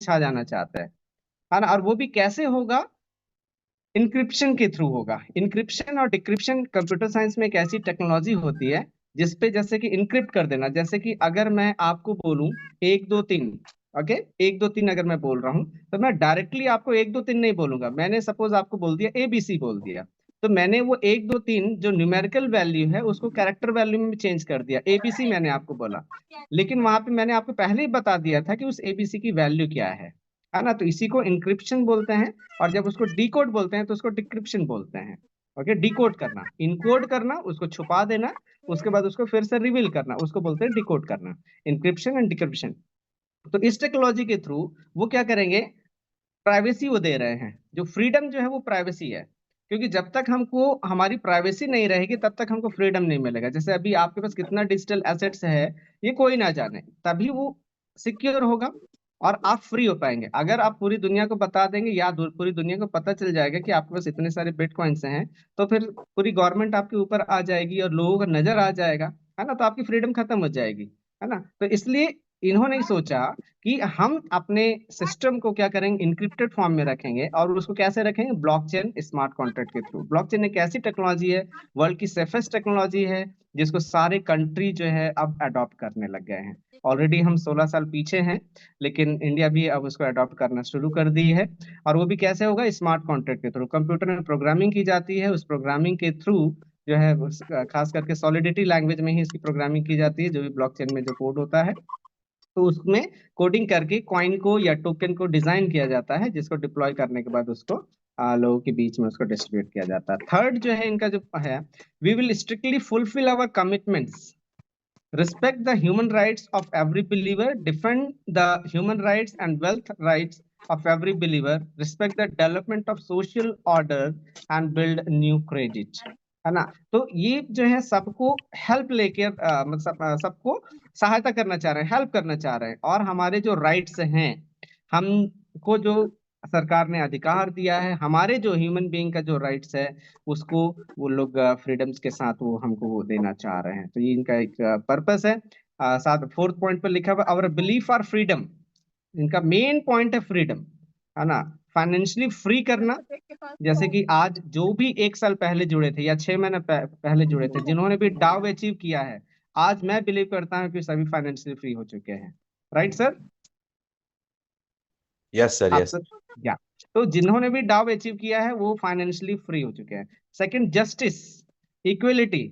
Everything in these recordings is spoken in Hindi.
छा जाना चाहता है ना। और वो भी कैसे होगा, इंक्रिप्शन के थ्रू होगा। इंक्रिप्शन और डिक्रिप्शन कंप्यूटर साइंस में एक ऐसी टेक्नोलॉजी होती है जिसपे जैसे कि इंक्रिप्ट कर देना, जैसे कि अगर मैं आपको बोलूं 1 2 3, ओके 1 2 3 अगर मैं बोल रहा हूं तो मैं डायरेक्टली आपको 1 2 3 नहीं बोलूंगा। मैंने सपोज आपको बोल दिया ABC बोल दिया, तो मैंने वो 1 2 3 जो न्यूमेरिकल वैल्यू है उसको कैरेक्टर वैल्यू में चेंज कर दिया। ABC मैंने आपको बोला, लेकिन वहां पे मैंने आपको पहले ही बता दिया था कि उस ABC की वैल्यू क्या है ना। तो इसी को इंक्रिप्शन बोलते हैं। और जब उसको डिकोड बोलते हैं तो उसको डिक्रिप्शन बोलते हैं। ओके, डिकोड करना, इनकोड करना, उसको छुपा देना, उसके बाद उसको फिर से रिवील करना, उसको बोलते हैं डिकोड करना। Encryption and decryption. तो इस टेक्नोलॉजी के थ्रू वो क्या करेंगे, प्राइवेसी वो दे रहे हैं। जो फ्रीडम जो है वो प्राइवेसी है, क्योंकि जब तक हमको हमारी प्राइवेसी नहीं रहेगी तब तक हमको फ्रीडम नहीं मिलेगा। जैसे अभी आपके पास कितना डिजिटल एसेट्स है ये कोई ना जाने, तभी वो सिक्योर होगा और आप फ्री हो पाएंगे। अगर आप पूरी दुनिया को बता देंगे या पूरी दुनिया को पता चल जाएगा कि आपके पास इतने सारे बिटकॉइंस हैं, तो फिर पूरी गवर्नमेंट आपके ऊपर आ जाएगी और लोगों को नजर आ जाएगा, है ना। तो आपकी फ्रीडम खत्म हो जाएगी, है ना। तो इसलिए इन्होंने सोचा कि हम अपने सिस्टम को क्या करेंगे, इंक्रिप्टेड फॉर्म में रखेंगे। और उसको कैसे रखेंगे, ब्लॉकचेन स्मार्ट कॉन्ट्रैक्ट के थ्रू। ब्लॉकचेन एक ऐसी टेक्नोलॉजी है, वर्ल्ड की सेफेस्ट टेक्नोलॉजी है, जिसको सारे कंट्री जो है अब अडॉप्ट करने लग गए हैं। ऑलरेडी हम 16 साल पीछे हैं, लेकिन इंडिया भी अब उसको अडॉप्ट करना शुरू कर दी है। और वो भी कैसे होगा, स्मार्ट कॉन्ट्रैक्ट के थ्रू। कंप्यूटर में प्रोग्रामिंग की जाती है, उस प्रोग्रामिंग के थ्रू जो है खास करके सॉलिडिटी लैंग्वेज में ही इसकी प्रोग्रामिंग की जाती है, जो भी ब्लॉकचेन में जो कोड होता है। तो उसमें कोडिंग करके कॉइन को या टोकन को डिजाइन किया जाता है, जिसको डिप्लॉय करने के बाद उसको लोगों के बीच में उसको डिस्ट्रीब्यूट किया जाता है। थर्ड जो है इनका जो है, we will strictly fulfil our commitments, respect the human rights of every believer, defend the human rights and wealth rights of every believer, respect the development of social order and build new credit, है ना। तो ये जो है सबको हेल्प लेके मतलब सबको सहायता करना चाह रहे हैं, हेल्प करना चाह रहे हैं। और हमारे जो राइट्स हैं, हमको जो सरकार ने अधिकार दिया है, हमारे जो ह्यूमन बीइंग का जो राइट्स है उसको वो लोग फ्रीडम्स के साथ वो हमको वो देना चाह रहे हैं। तो ये इनका एक पर्पस है। साथ फोर्थ पॉइंट पर लिखा हुआ आवर बिलीफ आर फ्रीडम। इनका मेन पॉइंट है फ्रीडम, है ना। फाइनेंशियली फ्री करना, जैसे कि आज जो भी 1 साल पहले जुड़े थे या 6 महीने पहले जुड़े थे, जिन्होंने भी डाव अचीव किया है, आज मैं बिलीव करता हूँ कि सभी फाइनेंशियली फ्री हो चुके हैं। Right sir? यस सर, आप यस। सर, या तो जिन्होंने भी डाव अचीव किया है वो फाइनेंशियली फ्री हो चुके हैं। Second, justice, equality,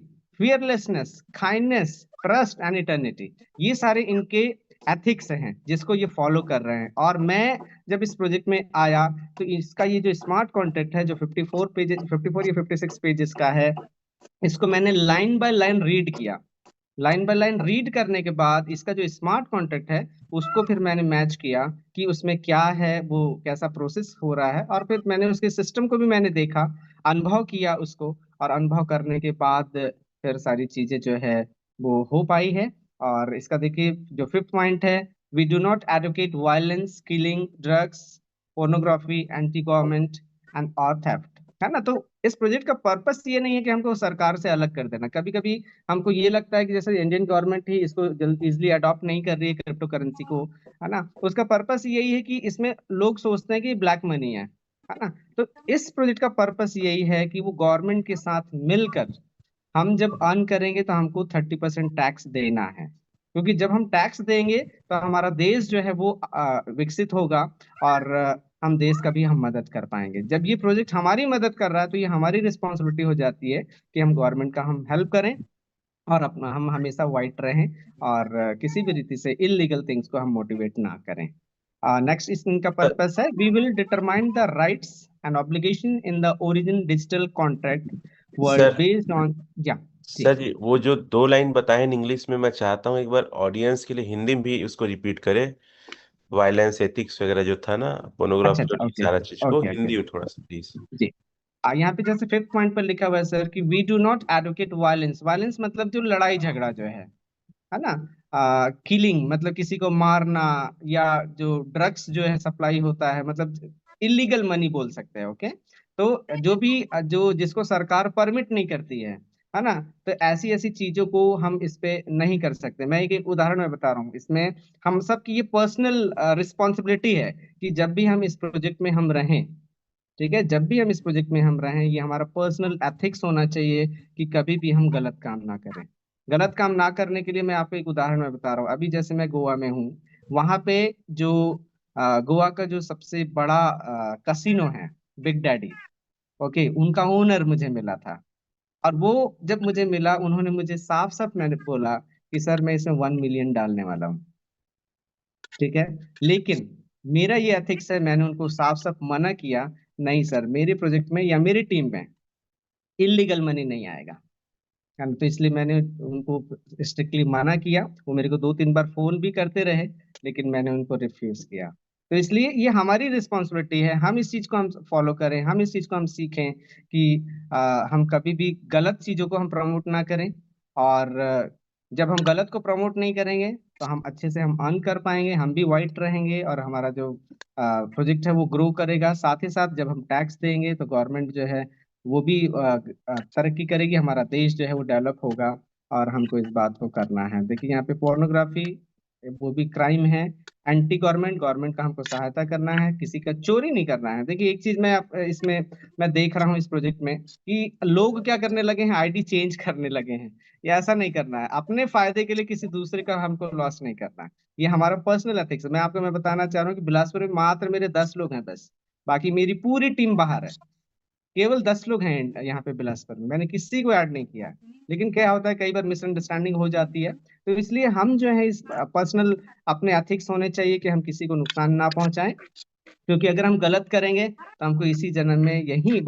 fearlessness, kindness, trust and eternity, ये सारे इनके एथिक्स हैं जिसको ये फॉलो कर रहे हैं। और मैं जब इस प्रोजेक्ट में आया तो इसका ये जो स्मार्ट कॉन्ट्रैक्ट है जो 54 या 56 पेजेस का है, इसको मैंने लाइन बाय लाइन रीड किया। लाइन बाय लाइन रीड करने के बाद इसका जो स्मार्ट कॉन्ट्रैक्ट है उसको फिर मैंने मैच किया कि उसमें क्या है, वो कैसा प्रोसेस हो रहा है। और फिर मैंने उसके सिस्टम को भी मैंने देखा, अनुभव किया उसको। और अनुभव करने के बाद फिर सारी चीजें जो है वो हो पाई है। और इसका देखिए जो फिफ्थ पॉइंट है, we do not advocate violence, killing, drugs, pornography, anti government and और थेफ्ट, है ना। तो इस प्रोजेक्ट का पर्पस ये नहीं है कि हमको सरकार से अलग कर देना। कभी कभी हमको ये लगता है कि जैसे इंडियन गवर्नमेंट ही इसको इजिली अडॉप्ट नहीं कर रही है क्रिप्टो करेंसी को, है ना। उसका पर्पस यही है कि इसमें लोग सोचते हैं कि ब्लैक मनी है ना। तो इस प्रोजेक्ट का पर्पस यही है कि वो गवर्नमेंट के साथ मिलकर हम जब अर्न करेंगे तो हमको 30% टैक्स देना है। क्योंकि जब हम टैक्स देंगे तो हमारा देश जो है वो विकसित होगा। और हम देश का भी हम मदद कर पाएंगे। जब ये प्रोजेक्ट हमारी मदद कर रहा है तो ये हमारी रिस्पॉन्सिबिलिटी हो जाती है कि हम गवर्नमेंट का हम हेल्प करें और अपना हम हमेशा वाइट रहें। और किसी भी रीति से इलीगल थिंग्स को हम मोटिवेट ना करें। नेक्स्ट इनका पर्पस है, we will determine the rights and obligation in the origin digital contract world sir based on, या जी। सर जी, वो जो 2 लाइन बताए इंग्लिश में, मैं चाहता हूँ एक बार ऑडियंस के लिए हिंदी में भी उसको रिपीट करे। वायलेंस, एथिक्स वगैरह जो था ना, अच्छा पोर्नोग्राफी अच्छा, और ओके सारा चीज को ओके ओके, हिंदी में थोड़ा सा प्लीज। जी। यहाँ पे जैसे फिफ्थ पॉइंट पर लिखा हुआ है सर कि we do not advocate violence. Violence मतलब जो लड़ाई झगड़ा जो है ना। किलिंग मतलब किसी को मारना, या जो ड्रग्स जो है सप्लाई होता है, मतलब इलीगल मनी बोल सकते हैं। ओके, तो जो भी जो जिसको सरकार परमिट नहीं करती है है ना। तो ऐसी ऐसी चीजों को हम इस पे नहीं कर सकते। मैं एक उदाहरण में बता रहा हूँ इसमें, हम सब की ये पर्सनल रिस्पॉन्सिबिलिटी है कि जब भी हम इस प्रोजेक्ट में हम रहें, ठीक है, जब भी हम इस प्रोजेक्ट में हम रहें, ये हमारा पर्सनल एथिक्स होना चाहिए कि कभी भी हम गलत काम ना करें। गलत काम ना करने के लिए मैं आपको एक उदाहरण में बता रहा हूँ। अभी जैसे मैं गोवा में हूँ, वहां पे जो गोवा का जो सबसे बड़ा कसिनो है, बिग डैडी, ओके, उनका ओनर मुझे मिला था। और वो जब मुझे मिला, उन्होंने मुझे साफ साफ मैंने बोला कि सर मैं इसमें 1 मिलियन डालने वाला हूँ, ठीक है। लेकिन मेरा ये एथिक्स है, मैंने उनको साफ साफ मना किया, नहीं सर, मेरे प्रोजेक्ट में या मेरी टीम में इलीगल मनी नहीं आएगा। तो इसलिए मैंने उनको स्ट्रिक्टली मना किया। वो मेरे को 2-3 बार फोन भी करते रहे, लेकिन मैंने उनको रिफ्यूज किया। तो इसलिए ये हमारी रिस्पॉन्सिबिलिटी है, हम इस चीज को हम फॉलो करें, हम इस चीज को हम सीखें कि हम कभी भी गलत चीजों को हम प्रमोट ना करें। और जब हम गलत को प्रमोट नहीं करेंगे तो हम अच्छे से हम अर्न कर पाएंगे, हम भी वाइट रहेंगे, और हमारा जो प्रोजेक्ट है वो ग्रो करेगा। साथ ही साथ जब हम टैक्स देंगे तो गवर्नमेंट जो है वो भी तरक्की करेगी, हमारा देश जो है वो डेवलप होगा। और हमको इस बात को करना है। देखिए यहाँ पे पोर्नोग्राफी वो भी क्राइम है। एंटी गवर्नमेंट, गवर्नमेंट का हमको सहायता करना है, किसी का चोरी नहीं करना है। देखिए एक चीज मैं इसमें मैं देख रहा हूँ इस प्रोजेक्ट में कि लोग क्या करने लगे हैं, आईडी चेंज करने लगे हैं। ये ऐसा नहीं करना है, अपने फायदे के लिए किसी दूसरे का हमको लॉस नहीं करना है। ये हमारा पर्सनल एथिक्स है। मैं बताना चाह रहा हूँ कि बिलासपुर में मात्र मेरे 10 लोग हैं बस, बाकी मेरी पूरी टीम बाहर है। केवल 10 लोग हैं यहाँ पे बिलासपुर में, मैंने किसी को ऐड नहीं किया है। लेकिन क्या होता है, कई बार मिसअंडरस्टैंडिंग हो जाती है। तो इसलिए हम जो है इस पर्सनल अपने एथिक्स होने चाहिए कि हम किसी को नुकसान ना पहुंचाएं। क्योंकि अगर हम गलत करेंगे तो हमको इसी जन्म में यही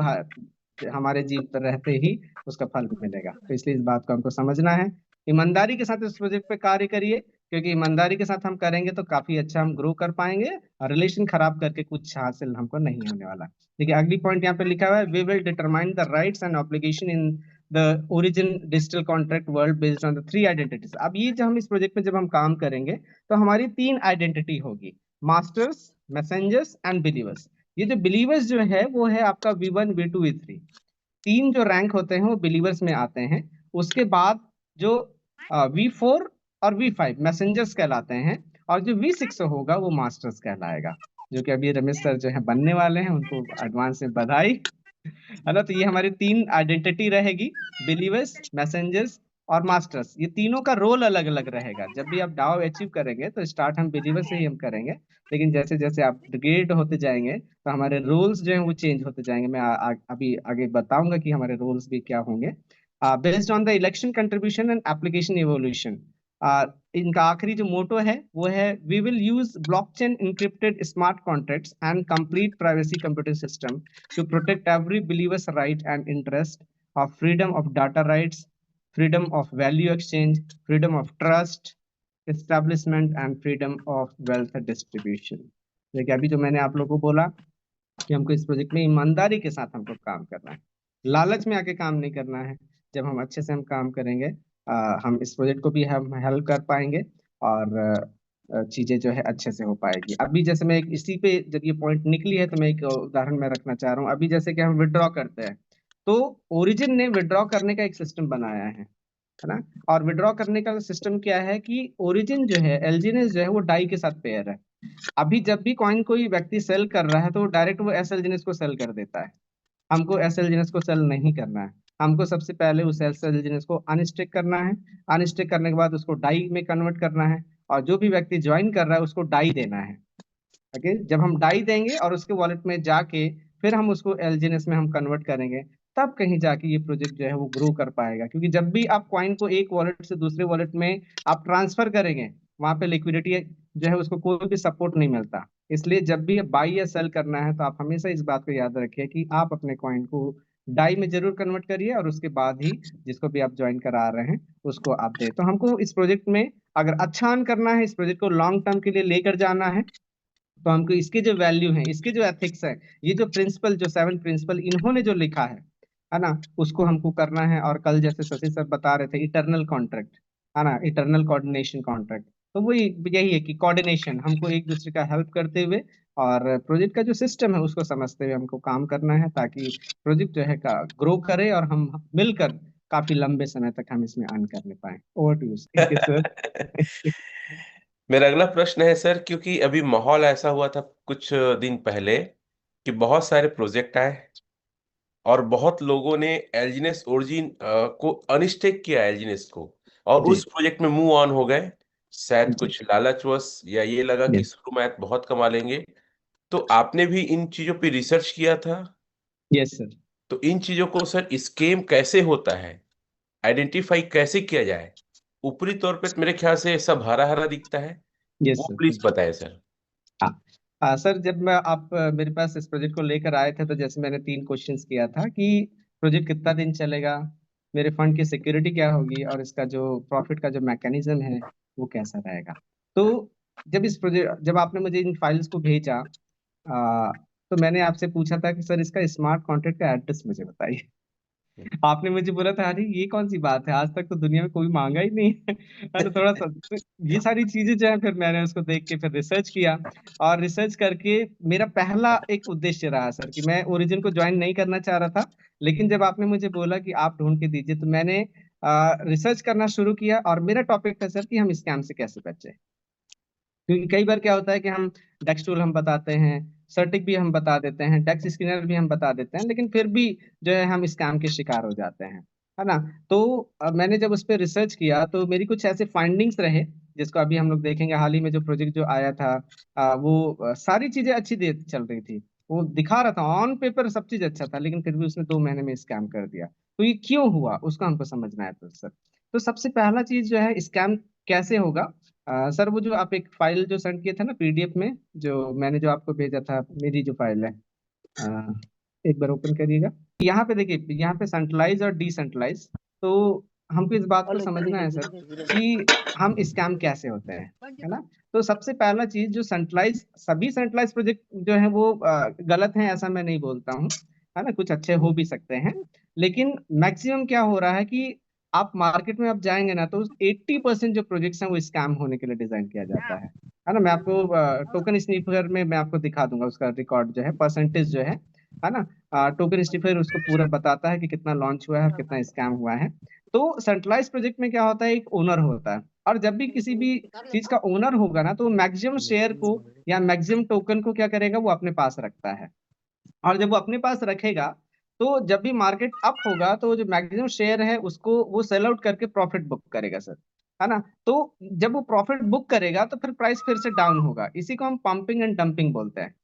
हमारे जीव पर रहते ही उसका फल मिलेगा। तो इसलिए इस बात को हमको समझना है। ईमानदारी के साथ इस प्रोजेक्ट पे कार्य करिए, क्योंकि ईमानदारी के साथ हम करेंगे तो काफी अच्छा हम ग्रो कर पाएंगे, और रिलेशन खराब करके कुछ हासिल हमको नहीं होने वाला। देखिए अगली पॉइंट यहाँ पे लिखा हुआ है, we will determine the rights and obligation in the origin digital contract world based on the 3 identities. अब ये जो हम इस प्रोजेक्ट में जब हम काम करेंगे तो हमारी 3 आइडेंटिटी होगी, मास्टर्स, मैसेंजर्स एंड बिलीवर्स। ये जो बिलीवर्स जो है वो है आपका V1, V2, V3। तीन जो रैंक होते हैं वो बिलीवर्स में आते हैं। उसके बाद जो V4 और V5 मैसेंजर्स कहलाते हैं, और जो V6 होगा वो मास्टर्स कहलाएगा, जो कि अभी रमेश सर जो है बनने वाले हैं, उनको एडवांस में बधाई, है ना। तो ये हमारी 3 आइडेंटिटी रहेगी, बिलीवर्स, मैसेंजर्स और मास्टर्स। ये तीनों का रोल अलग अलग रहेगा। जब भी आप डाउ अचीव करेंगे तो स्टार्ट हम बिलीवर से ही हम करेंगे, लेकिन जैसे जैसे आप ग्रेड होते जाएंगे तो हमारे रोल्स जो हैं वो चेंज होते जाएंगे। मैं अभी आगे बताऊंगा कि हमारे रोल्स भी क्या होंगे। Based on the election contribution and application evolution, इनका आखिरी जो मोटो है वो है, we will use blockchain encrypted smart contracts and complete privacy computer system to protect every believer's right and interest of freedom of data rights, freedom of value exchange, freedom of trust, establishment and freedom of wealth distribution। देखिए अभी जो मैंने आप लोगों को बोला कि हमको इस प्रोजेक्ट में ईमानदारी के साथ हमको काम करना है, लालच में आके काम नहीं करना है। जब हम अच्छे से हम काम करेंगे, हम इस प्रोजेक्ट को भी हम हेल्प कर पाएंगे, और चीजें जो है अच्छे से हो पाएगी। अभी जैसे मैं एक इसी पे जब ये पॉइंट निकली है तो मैं एक उदाहरण में रखना चाह रहा हूँ। अभी जैसे कि हम विड्रॉ करते हैं, तो ओरिजिन ने विड्रॉ करने का एक सिस्टम बनाया है ना। और विड्रॉ करने का सिस्टम क्या है कि ओरिजिन जो है, एलजीनेस जो है वो डाई के साथ पेयर है। अभी जब भी कॉइन कोई व्यक्ति सेल कर रहा है तो वो डायरेक्ट वो एस एलजीनेस को सेल कर देता है। हमको एस एलजीनेस को सेल नहीं करना है। हमको सबसे पहले उस एस एलजीनेस को अनस्टेक करना है। अनस्टेक करने के बाद उसको डाई में कन्वर्ट करना है, और जो भी व्यक्ति ज्वाइन कर रहा है उसको डाई देना है। ओके, जब हम डाई देंगे और उसके वॉलेट में जाके फिर हम उसको एलजीएनएस में हम कन्वर्ट करेंगे, तब कहीं जाके ये प्रोजेक्ट जो है वो ग्रो कर पाएगा। क्योंकि जब भी आप कॉइन को एक वॉलेट से दूसरे वॉलेट में आप ट्रांसफर करेंगे, वहां पे लिक्विडिटी जो है उसको कोई भी सपोर्ट नहीं मिलता। इसलिए जब भी बाई या सेल करना है तो आप हमेशा इस बात को याद रखिए कि आप अपने कॉइन को डाई में जरूर कन्वर्ट करिए, और उसके बाद ही जिसको भी आप ज्वाइन करा रहे हैं उसको आप दे। तो हमको इस प्रोजेक्ट में अगर अच्छा अर्न करना है, इस प्रोजेक्ट को लॉन्ग टर्म के लिए लेकर जाना है, तो हमको इसके जो वैल्यू है, इसके जो एथिक्स है, ये जो प्रिंसिपल, जो 7 प्रिंसिपल इन्होंने जो लिखा है ना, उसको हमको करना है। और कल जैसे शशि सर बता रहे थे, इटरनल कॉन्ट्रैक्ट, है ना, इटरनल कोऑर्डिनेशन कॉन्ट्रैक्ट। तो वही यही है कि कोऑर्डिनेशन, हमको एक दूसरे का हेल्प करते हुए और प्रोजेक्ट का जो सिस्टम है उसको समझते हुए हमको काम करना है, ताकि प्रोजेक्ट जो है का ग्रो करे और हम मिलकर काफी लंबे समय तक हम इसमें अर्न करने पाए। Over to you sir. मेरा अगला प्रश्न है सर, क्योंकि अभी माहौल ऐसा हुआ था कुछ दिन पहले कि बहुत सारे प्रोजेक्ट आए और बहुत लोगों ने एल्जीनेस ओरिजिन को अनस्टेक किया, एल्जीनेस को, और जी उस प्रोजेक्ट में मूव ऑन हो गए। शायद जी। कुछ लालचवश, या ये लगा कि यस शुरू में बहुत कमा लेंगे। तो आपने भी इन चीजों पे रिसर्च किया था। Yes sir. तो इन चीजों को सर स्कैम कैसे होता है, आइडेंटिफाई कैसे किया जाए? ऊपरी तौर पे तो मेरे ख्याल से सब हरा हरा दिखता है। यस वो सर। प्लीज बताएं सर। हाँ सर, जब मैं आप मेरे पास इस प्रोजेक्ट को लेकर आए थे तो जैसे मैंने 3 क्वेश्चंस किया था कि प्रोजेक्ट कितना दिन चलेगा, मेरे फंड की सिक्योरिटी क्या होगी, और इसका जो प्रॉफिट का जो मैकेनिज्म है वो कैसा रहेगा। तो जब आपने मुझे इन फाइल्स को भेजा, तो मैंने आपसे पूछा था कि सर इसका स्मार्ट कॉन्ट्रैक्ट का एड्रेस मुझे बताइए। आपने मुझे बोला था अरे ये कौन सी बात है, आज तक तो दुनिया में कोई मांगा ही नहीं है। तो थोड़ा सा तो ये सारी चीजें जो है, फिर मैंने उसको देख के फिर रिसर्च किया। और रिसर्च करके मेरा पहला एक उद्देश्य रहा सर कि मैं ओरिजिन को ज्वाइन नहीं करना चाह रहा था। लेकिन जब आपने मुझे बोला कि आप ढूंढ के दीजिए, तो मैंने रिसर्च करना शुरू किया, और मेरा टॉपिक था सर कि हम स्कैम से कैसे बचें। क्योंकि कई बार क्या होता है कि हम डेक्स टूल हम बताते हैं, सर्टिक भी हम बता देते हैं, डेक्स स्कैनर भी हम बता देते हैं, लेकिन फिर भी जो है हम स्कैम के शिकार हो जाते हैं, है ना। तो मैंने जब उस पर रिसर्च किया तो मेरी कुछ ऐसे फाइंडिंग्स रहे, जिसको अभी हम लोग देखेंगे। हाल ही में जो प्रोजेक्ट जो आया था, वो सारी चीजें अच्छी दे चल रही थी, वो दिखा रहा था ऑन पेपर सब चीज अच्छा था, लेकिन फिर भी उसने 2 महीने में स्कैम कर दिया। तो ये क्यों हुआ उसको हमको समझना है तो सर। तो सबसे पहला चीज जो है, स्कैम कैसे होगा। सर वो जो आप एक फाइल जो सेंड किए थे ना पीडीएफ में, जो मैंने जो आपको भेजा था, मेरी जो फाइल है, अ, एक बार ओपन करिएगा। यहाँ पे देखिए, यहाँ पे सेंट्रलाइज और डिसेंट्रलाइज। तो हमको इस बात को समझना है सर कि हम स्कैम कैसे होते हैं, है ना। तो सबसे पहला चीज जो सेंट्रलाइज, सभी सेंट्रलाइज प्रोजेक्ट जो है वो गलत हैं ऐसा मैं नहीं बोलता हूँ, है ना, कुछ अच्छे हो भी सकते हैं। लेकिन मैक्सिमम क्या हो रहा है कि आप मार्केट में आप जाएंगे ना, तो 80% जो प्रोजेक्ट्स हैं वो स्कैम होने के लिए डिजाइन किया जाता है ना। मैं आपको टोकन स्नीपर में मैं आपको दिखा दूंगा उसका रिकॉर्ड जो है, परसेंटेज जो है ना। टोकन स्नीपर उसको पूरा बताता है कि कितना लॉन्च हुआ है और कितना स्कैम हुआ है। तो सेंट्रलाइज प्रोजेक्ट में क्या होता है, एक ओनर होता है, और जब भी किसी भी चीज का ओनर होगा ना, तो मैक्सिमम शेयर को या मैक्सिमम टोकन को क्या करेगा, वो अपने पास रखता है। और जब वो अपने पास रखेगा, तो जब भी मार्केट अप होगा, तो जो मैक्सिमम शेयर है उसको वो सेल आउट करके प्रॉफिट बुक करेगा सर, है ना। तो जब वो प्रॉफिट बुक करेगा, तो फिर प्राइस फिर से डाउन होगा, इसी को हम पंपिंग एंड डंपिंग बोलते हैं,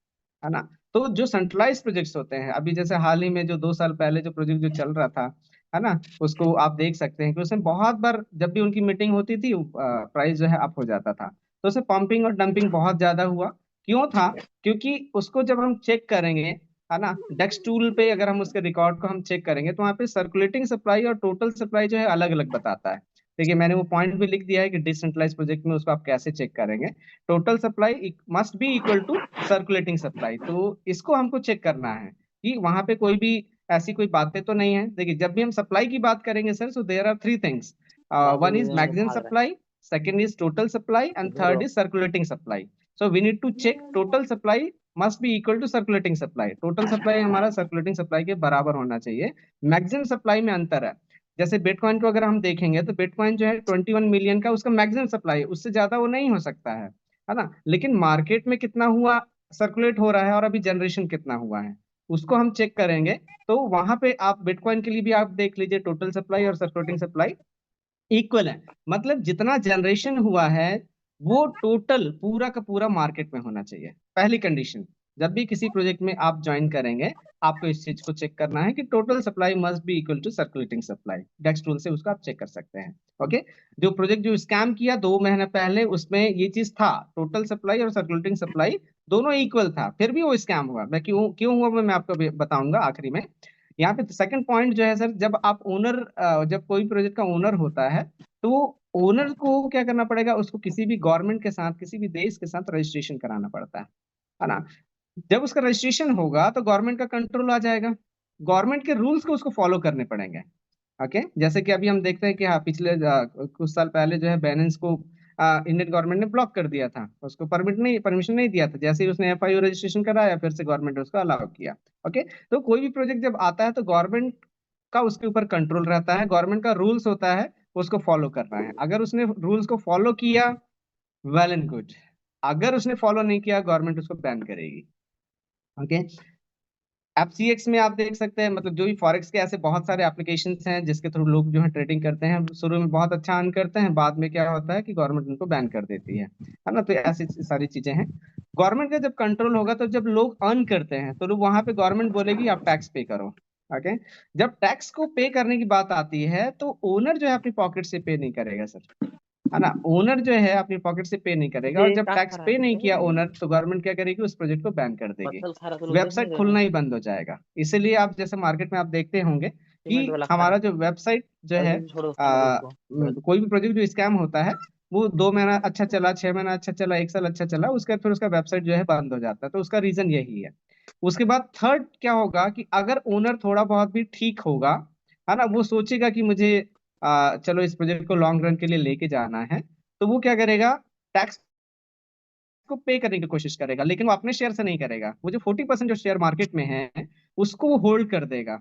है ना। तो जो सेंट्रलाइज प्रोजेक्ट्स होते हैं, अभी जैसे हाल ही में जो 2 साल पहले जो प्रोजेक्ट जो चल रहा था, है ना, उसको आप देख सकते हैं कि उसमें बहुत बार जब भी उनकी मीटिंग होती थी, प्राइस जो है अप हो जाता था। तो उसमें पंपिंग और डंपिंग बहुत ज्यादा हुआ। क्यों था? क्योंकि उसको जब हम चेक करेंगे, है ना, डेक्स टूल पे अगर हम उसके रिकॉर्ड को हम चेक करेंगे, तो वहाँ पे सर्कुलेटिंग सप्लाई और टोटल सप्लाई जो है अलग अलग बताता है। देखिए मैंने वो पॉइंट भी लिख दिया है कि डिसेंट्रलाइज प्रोजेक्ट में उसको आप कैसे चेक करेंगे। Total supply must be equal to circulating supply. तो इसको हमको चेक करना है कि वहां पे कोई भी ऐसी कोई बातें तो नहीं है। देखिए जब भी हम सप्लाई की बात करेंगे sir, so there are 3 things. One is maximum supply, second is total supply, and third is circulating supply. So we need to check total supply must be equal to circulating supply. Total supply हमारा सर्कुलेटिंग सप्लाई के बराबर होना चाहिए। मैक्सिमम सप्लाई में अंतर है। जैसे बिटकॉइन को अगर हम देखेंगे, तो बिटकॉइन जो है 21 मिलियन का उसका मैक्सिमम सप्लाई है, उससे ज्यादा वो नहीं हो सकता है ना। लेकिन मार्केट में कितना हुआ, सर्कुलेट हो रहा है, और अभी जनरेशन कितना हुआ है, उसको हम चेक करेंगे। तो वहां पे आप बिटकॉइन के लिए भी आप देख लीजिए, टोटल सप्लाई और सर्कुलेटिंग सप्लाई इक्वल है। मतलब जितना जनरेशन हुआ है, वो टोटल पूरा का पूरा मार्केट में होना चाहिए। पहली कंडीशन, जब भी किसी प्रोजेक्ट में आप ज्वाइन करेंगे, आपको इस चीज को चेक करना है कि total supply must be equal to circulating supply. DEX tool से उसको आप चेक कर सकते हैं। ओके। जो प्रोजेक्ट जो स्कैम किया 2 महीने पहले, उसमें ये चीज था, टोटल सप्लाई और सर्कुलेटिंग सप्लाई दोनों इक्वल था, फिर भी वो स्कैम हुआ। मैं क्यों क्यों हुआ मैं आपको बताऊंगा आखिरी में। यहाँ पे सेकंड पॉइंट जो है सर, जब आप ओनर, जब कोई प्रोजेक्ट का ओनर होता है, तो ओनर को क्या करना पड़ेगा, उसको किसी भी गवर्नमेंट के साथ, किसी भी देश के साथ रजिस्ट्रेशन कराना पड़ता है ना। जब उसका रजिस्ट्रेशन होगा, तो गवर्नमेंट का कंट्रोल आ जाएगा, गवर्नमेंट के रूल्स को उसको फॉलो करने पड़ेंगे। ओके। जैसे कि अभी हम देखते हैं कि हाँ, पिछले कुछ साल पहले जो है बैलेंस को इंडियन गवर्नमेंट ने ब्लॉक कर दिया था, उसको परमिशन नहीं दिया था। जैसे ही उसने एफआईओ रजिस्ट्रेशन कराया, फिर से गवर्नमेंट ने उसको अलाउ किया। ओके। तो कोई भी प्रोजेक्ट जब आता है, तो गवर्नमेंट का उसके ऊपर कंट्रोल रहता है, गवर्नमेंट का रूल्स होता है, उसको फॉलो करना है। अगर उसने रूल्स को फॉलो किया, वेल एंड गुड। अगर उसने फॉलो नहीं किया, गवर्नमेंट उसको बैन करेगी। ओके। एफसीएक्स में आप देख सकते हैं, मतलब जो भी फॉरेक्स के ऐसे बहुत सारे एप्लीकेशंस हैं जिसके थ्रू लोग जो है ट्रेडिंग करते हैं, शुरू में बहुत अच्छा अर्न करते हैं, बाद में क्या होता है कि गवर्नमेंट उनको बैन कर देती है ना। तो ऐसी सारी चीजें हैं। गवर्नमेंट का जब कंट्रोल होगा, तो जब लोग अर्न करते हैं तो लोग वहां पे गवर्नमेंट बोलेगी आप टैक्स पे करो। ओके। जब टैक्स को पे करने की बात आती है, तो ओनर जो है अपनी पॉकेट से पे नहीं करेगा सर, है ना। ओनर जो है अपनी पॉकेट से पे नहीं करेगा, और ये जब का टैक्स खा रहा पे नहीं है किया ओनर, तो गवर्नमेंट क्या करेगी, उस प्रोजेक्ट को बैन कर देगी। बत्तल खा रहा तो लोग देख नहीं वेबसाइट रहे हैं। खुलना ही बंद हो जाएगा। इसीलिए आप जैसे मार्केट में आप देखते होंगे सीमेंट कि वाला खा रहा हमारा है। जो वेबसाइट जो है, पॉलिथीन छोड़ो उसमें लगे उसको। कोई भी प्रोजेक्ट जो स्कैम होता है, वो 2 महीना अच्छा चला, 6 महीना अच्छा चला, 1 साल अच्छा चला, उसके बाद फिर उसका वेबसाइट जो है बंद हो जाता है। तो उसका रीजन यही है। उसके बाद थर्ड क्या होगा कि अगर ओनर थोड़ा बहुत भी ठीक होगा, है ना, वो सोचेगा कि मुझे चलो इस प्रोजेक्ट को लॉन्ग रन के लिए लेके जाना है, तो वो क्या करेगा, टैक्स को पे करने की कोशिश करेगा, लेकिन वो अपने शेयर से नहीं करेगा। वो जो 40% जो शेयर मार्केट में है, उसको वो होल्ड कर देगा,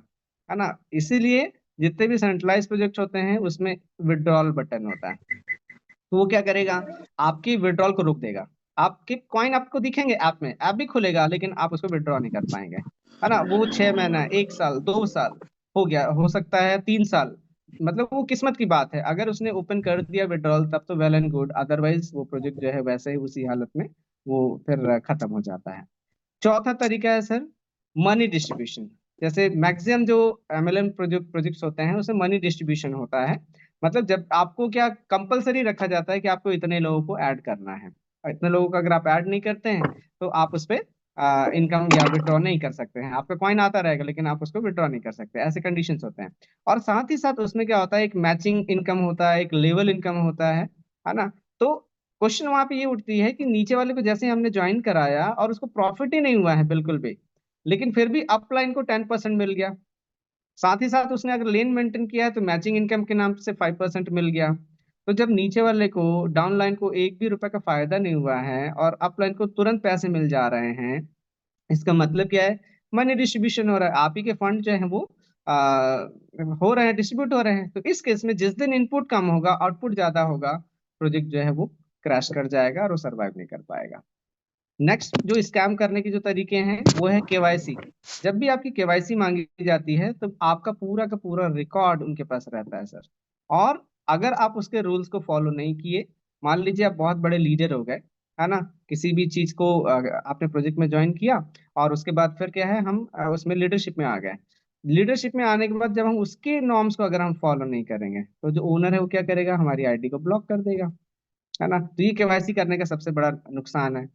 है ना। इसीलिए जितने भी सेंट्रलाइज प्रोजेक्ट होते हैं, उसमें विड्रॉल बटन होता है। तो वो क्या करेगा, आपकी विड्रॉल को रोक देगा। आपके कॉइन आपको दिखेंगे ऐप में, ऐप भी खुलेगा, लेकिन आप उसको विड्रॉ नहीं कर पाएंगे, है ना। वो 6 महीना, 1 साल, 2 साल हो गया, हो सकता है 3 साल, मतलब वो किस्मत की बात है। अगर उसने ओपन कर दिया विड्रॉल, तब तो वेल एंड गुड, अदरवाइज वो प्रोजेक्ट जो है वैसे ही उसी हालत में वो फिर खत्म हो जाता है। चौथा तरीका है सर, मनी डिस्ट्रीब्यूशन। जैसे मैक्सिमम जो एमएलएम प्रोजेक्ट्स होते हैं, उसमें मनी डिस्ट्रीब्यूशन होता है। मतलब जब आपको क्या कंपलसरी रखा जाता है कि आपको इतने लोगों को ऐड करना है, और इतने लोगों को अगर आप ऐड नहीं करते हैं, तो आप उस पर इनकम या विड्रॉ नहीं कर सकते हैं। आपका कॉइन आता रहेगा, लेकिन आप उसको विड्रॉ नहीं कर सकते। ऐसे कंडीशंस होते हैं। और साथ ही साथ उसमें क्या होता है, एक मैचिंग इनकम होता है, एक लेवल इनकम होता है ना। तो क्वेश्चन वहां पे ये उठती है कि नीचे वाले को जैसे हमने ज्वाइन कराया और उसको प्रॉफिट ही नहीं हुआ है बिल्कुल भी, लेकिन फिर भी अपलाइन को 10% मिल गया। साथ ही साथ उसने अगर लेन मेंटेन किया है, तो मैचिंग इनकम के नाम से 5% मिल गया। तो जब नीचे वाले को, डाउनलाइन को, एक भी रुपए का फायदा नहीं हुआ है, और अपलाइन को तुरंत पैसे मिल जा रहे हैं, इसका मतलब क्या है, मनी डिस्ट्रीब्यूशन हो रहा है। आप ही के फंड जो है वो हो रहे हैं, डिस्ट्रीब्यूट हो रहे हैं। तो इस केस में जिस दिन इनपुट कम होगा, आउटपुट ज्यादा होगा, प्रोजेक्ट जो है वो क्रैश कर जाएगा और वो सरवाइव नहीं कर पाएगा। नेक्स्ट जो स्कैम करने के जो तरीके हैं, वो है केवाईसी। जब भी आपकी केवाईसी मांगी जाती है, तो आपका पूरा का पूरा रिकॉर्ड उनके पास रहता है सर। और अगर आप उसके रूल्स को फॉलो नहीं किए, मान लीजिए आप बहुत बड़े लीडर हो गए, है ना, किसी भी चीज को आपने प्रोजेक्ट में ज्वाइन किया, और उसके बाद फिर क्या है, हम उसमें लीडरशिप में आ गए। लीडरशिप में आने के बाद जब हम उसके नॉर्म्स को अगर हम फॉलो नहीं करेंगे, तो जो ओनर है वो क्या करेगा, हमारी आईडी को ब्लॉक कर देगा, है ना। तो ये केवाईसी करने का सबसे बड़ा नुकसान है।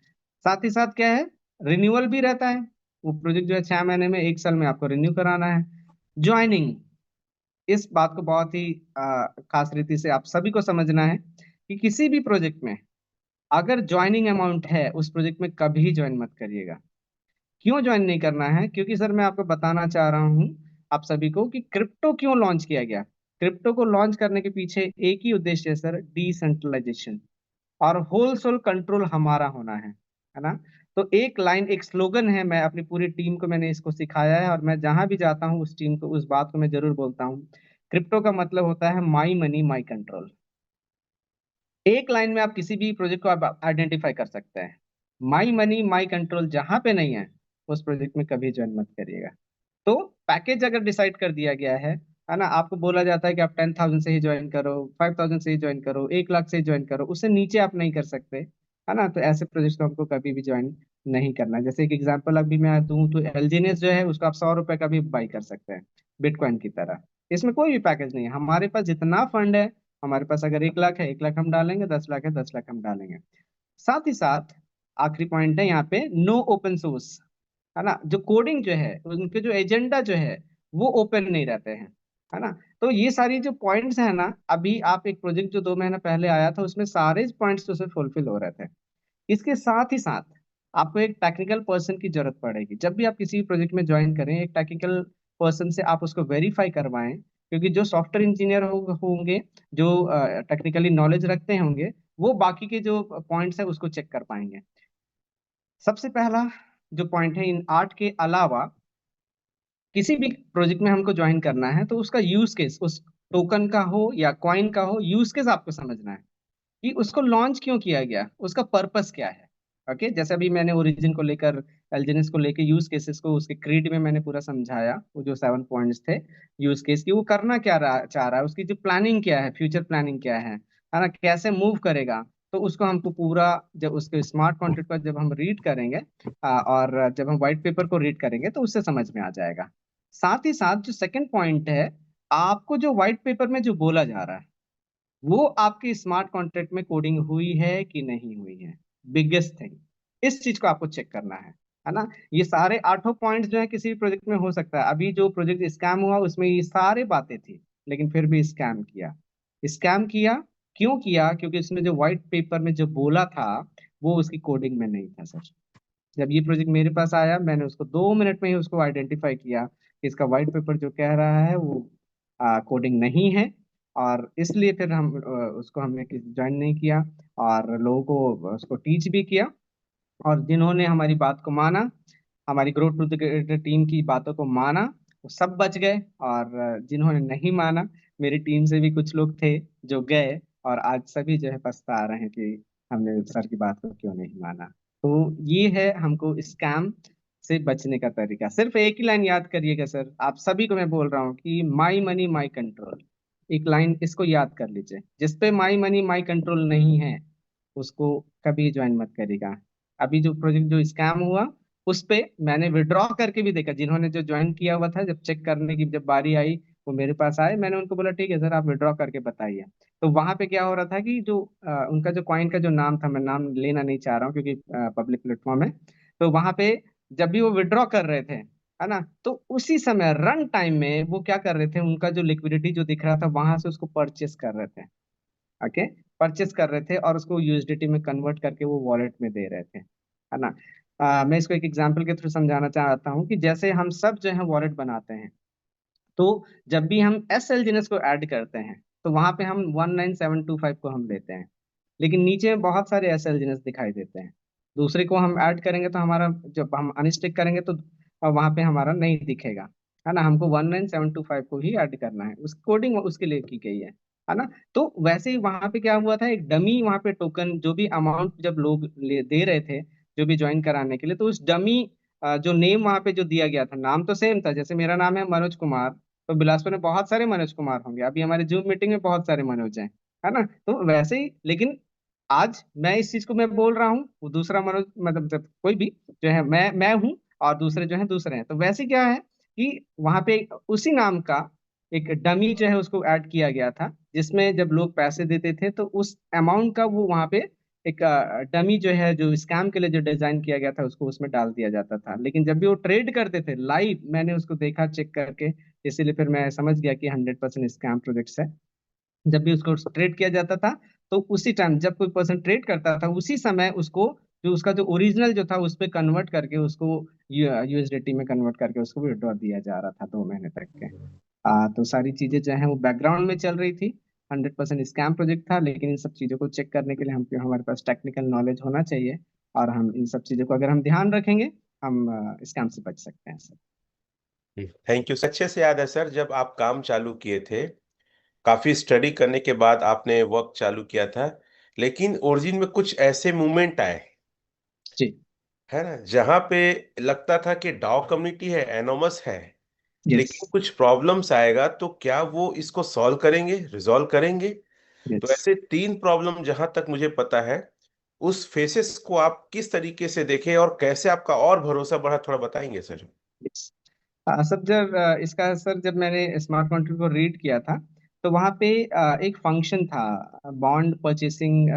साथ ही साथ क्या है, रिन्यूअल भी रहता है। वो प्रोजेक्ट जो है 6 महीने में, 1 साल में आपको रिन्यू कराना है। ज्वाइनिंग, इस बात को बहुत ही खास रीति से आप सभी को समझना है कि किसी भी प्रोजेक्ट में अगर ज्वाइनिंग अमाउंट है, उस प्रोजेक्ट में कभी ज्वाइन मत करिएगा। क्यों ज्वाइन नहीं करना है, क्योंकि सर मैं आपको बताना चाह रहा हूँ आप सभी को कि क्रिप्टो क्यों लॉन्च किया गया। क्रिप्टो को लॉन्च करने के पीछे एक ही उद्देश्य है सर, डिसेंट्रलाइजेशन और होल सोल कंट्रोल हमारा होना है ना। तो एक लाइन, एक स्लोगन है, मैं अपनी पूरी टीम को मैंने इसको सिखाया है, और मैं जहां भी जाता हूँ उस टीम को उस बात को मैं जरूर बोलता हूँ। क्रिप्टो का मतलब होता है माई मनी माई कंट्रोल। एक लाइन में आप किसी भी प्रोजेक्ट को आप आइडेंटिफाई कर सकते हैं। माई मनी माई कंट्रोल जहां पे नहीं है, उस प्रोजेक्ट में कभी ज्वाइन मत करिएगा। तो पैकेज अगर डिसाइड कर दिया गया है ना, आपको बोला जाता है कि आप 10,000 से ही ज्वाइन करो, 5,000 से ही ज्वाइन करो, 1 लाख से ही ज्वाइन करो, उससे नीचे आप नहीं कर सकते, है ना। तो ऐसे प्रोजेक्ट को हमको कभी भी ज्वाइन नहीं करना। जैसे एक एग्जांपल अभी मैं दूं, तो एलजीनियस जो है उसको आप 100 रुपए का भी बाई कर सकते हैं, बिटकॉइन की तरह। इसमें कोई भी पैकेज नहीं है, हमारे पास जितना फंड है, हमारे पास अगर 1 लाख है, 1 लाख हम डालेंगे, 10 लाख है, 10 लाख हम डालेंगे। साथ ही साथ आखिरी पॉइंट है यहाँ पे, नो ओपन सोर्स, है ना। जो कोडिंग जो है, उनके जो एजेंडा जो है, वो ओपन नहीं रहते हैं, है ना। तो ये सारी जो पॉइंट्स है ना, अभी आप एक प्रोजेक्ट जो 2 महीना पहले आया था, उसमें सारे पॉइंट्स उसमें फुलफिल हो रहे थे। इसके साथ ही साथ आपको एक टेक्निकल पर्सन की जरूरत पड़ेगी। जब भी आप किसी भी प्रोजेक्ट में ज्वाइन करें, एक टेक्निकल पर्सन से आप उसको वेरीफाई करवाएं, क्योंकि जो सॉफ्टवेयर इंजीनियर होंगे, जो टेक्निकली नॉलेज रखते होंगे, वो बाकी के जो पॉइंट्स है उसको चेक कर पाएंगे। सबसे पहला जो पॉइंट है, इन आर्ट के अलावा किसी भी प्रोजेक्ट में हमको ज्वाइन करना है तो उसका यूज केस, उस टोकन का हो या कॉइन का हो, यूज केस आपको समझना है कि उसको लॉन्च क्यों किया गया, उसका पर्पस क्या है। ओके, जैसे अभी मैंने ओरिजिन को लेकर, एल्जेनिस को लेकर यूज केसेस को उसके क्रीड में मैंने पूरा समझाया, वो जो 7 पॉइंट्स थे यूज केस की, वो करना क्या चाह रहा है, उसकी जो प्लानिंग क्या है, फ्यूचर प्लानिंग क्या है ना, कैसे मूव करेगा। तो उसको हमको पूरा, जब उसके स्मार्ट कॉन्ट्रैक्ट पर जब हम रीड करेंगे, और जब हम व्हाइट पेपर को रीड करेंगे तो उससे समझ में आ जाएगा। साथ ही साथ जो सेकंड पॉइंट है, आपको जो व्हाइट पेपर में जो बोला जा रहा है वो आपके स्मार्ट कॉन्ट्रैक्ट में कोडिंग हुई है कि नहीं हुई है। बिगेस्ट थिंग, इस चीज को आपको चेक करना है ना। ये सारे 8 पॉइंट्स जो है किसी भी प्रोजेक्ट में हो सकता है। अभी जो प्रोजेक्ट स्कैम हुआ उसमें ये सारे बातें थी, लेकिन फिर भी स्कैम किया। स्कैम किया, क्यों किया? क्योंकि उसने जो व्हाइट पेपर में जो बोला था वो उसकी कोडिंग में नहीं था सर। जब ये प्रोजेक्ट मेरे पास आया, मैंने उसको 2 मिनट में ही उसको आइडेंटिफाई किया कि इसका व्हाइट पेपर जो कह रहा है वो कोडिंग नहीं है। और इसलिए फिर हम उसको हमने ज्वाइन नहीं किया, और लोगों को उसको टीच भी किया। और जिन्होंने हमारी बात को माना, हमारी ग्रोथ टू द टीम की बातों को माना, वो सब बच गए। और जिन्होंने नहीं माना, मेरी टीम से भी कुछ लोग थे जो गए, और आज सभी जो है पछता रहे हैं कि हमने सर की बात को क्यों नहीं माना। तो ये है हमको स्कैम से बचने का तरीका। सिर्फ एक ही लाइन याद करिएगा सर, आप सभी को मैं बोल रहा हूँ कि माई मनी माई कंट्रोल। एक लाइन इसको याद कर लीजिए, जिसपे माई मनी माई कंट्रोल नहीं है उसको कभी ज्वाइन मत करिएगा। अभी जो प्रोजेक्ट जो स्कैम हुआ उस पे मैंने विड्रॉ करके भी देखा, जिन्होंने जो ज्वाइन किया हुआ था, जब चेक करने की जब बारी आई, वो मेरे पास आए, मैंने उनको बोला ठीक है सर आप विड्रॉ करके बताइए। तो वहां पे क्या हो रहा था कि जो उनका जो कॉइन का जो नाम था, मैं नाम लेना नहीं चाह रहा हूँ क्योंकि पब्लिक प्लेटफॉर्म है। तो वहां पे जब भी वो विड्रॉ कर रहे थे, है ना, तो उसी समय रन टाइम में वो क्या कर रहे थे, उनका जो लिक्विडिटी जो दिख रहा था वहां से उसको परचेस कर रहे थे। ओके, परचेस कर रहे थे और उसको यूएसडीटी में कन्वर्ट करके वो वॉलेट में दे रहे थे, है ना। मैं इसको एक एग्जांपल के थ्रू समझाना चाहता हूँ कि जैसे हम सब जो है वॉलेट बनाते हैं, तो जब भी हम एस एल जीनेस को ऐड करते हैं तो वहां पे हम 19725 को हम लेते हैं, लेकिन नीचे में बहुत सारे एस एल जीनेस दिखाई देते हैं। दूसरे को हम ऐड करेंगे तो हमारा, जब हम अनस्टिक करेंगे तो वहां पे हमारा नहीं दिखेगा, है ना। हमको 19725 को ही ऐड करना है, उस कोडिंग उसके लिए की गई है ना। तो वैसे ही वहां पे क्या हुआ था, एक डमी वहां पे टोकन, जो भी अमाउंट जब लोग दे रहे थे जो भी ज्वाइन कराने के लिए, तो उस डमी जो नेम वहां पे जो दिया गया था, नाम तो सेम था, जैसे मेरा नाम है मनोज कुमार, तो बिलासपुर में बहुत सारे मनोज कुमार होंगे, अभी हमारे जूम मीटिंग में बहुत सारे मनोज हैं, है ना। तो वैसे ही, लेकिन आज मैं इस चीज को मैं बोल रहा हूँ, वो दूसरा मनोज, मतलब जब कोई भी जो है, मैं हूँ और दूसरे जो है दूसरे हैं, तो वैसे क्या है कि वहां पे उसी नाम का एक डमी जो है उसको ऐड किया गया था, जिसमें जब लोग पैसे देते थे तो उस अमाउंट का वो वहां पे एक डमी जो है, जो स्कैम के लिए जो डिजाइन किया गया था, उसको उसमें डाल दिया जाता था। लेकिन जब भी वो ट्रेड करते थे लाइव, मैंने उसको देखा चेक करके, इसीलिए फिर मैं समझ गया कि 100% स्कैम प्रोजेक्ट्स है। जब भी उसको ट्रेड किया जाता था, तो उसी टाइम जब कोई पर्सन ट्रेड करता था, उसी समय उसको, जो उसका जो ओरिजिनल जो था उस पे कन्वर्ट करके उसको यूएसडीटी में कन्वर्ट करके उसको विड्रॉ दिया जा रहा था 2 महीने तक के। तो सारी चीजें जो है वो बैकग्राउंड में चल रही थी। 100% स्कैम प्रोजेक्ट था, लेकिन इन सब चीजों को चेक करने के लिए हम, हमारे पास टेक्निकल नॉलेज होना चाहिए, और हम इन सब चीजों को अगर हम ध्यान रखेंगे, हम स्कैम से बच सकते हैं सर। Thank you. अच्छे से याद है सर, जब आप काम चालू किए थे, काफी स्टडी करने के बाद आपने वर्क चालू किया था, लेकिन ओरिजिन में कुछ ऐसे मूवमेंट आए, जी। है ना, जहां पे लगता था कि डाउ कम्युनिटी है, एनोमस है, यस। लेकिन कुछ प्रॉब्लम्स आएगा तो क्या वो इसको सॉल्व करेंगे, रिजॉल्व करेंगे। तो यस। ऐसे 3 प्रॉब्लम जहां तक मुझे पता है, उस फेसेस को आप किस तरीके से देखे और कैसे आपका और भरोसा बढ़ा, थोड़ा बताएंगे सर। यस। सर जब इसका सर जब मैंने स्मार्ट कॉन्ट्रैक्ट को रीड किया था, तो वहाँ पे एक फंक्शन था, बॉन्ड परचेसिंग,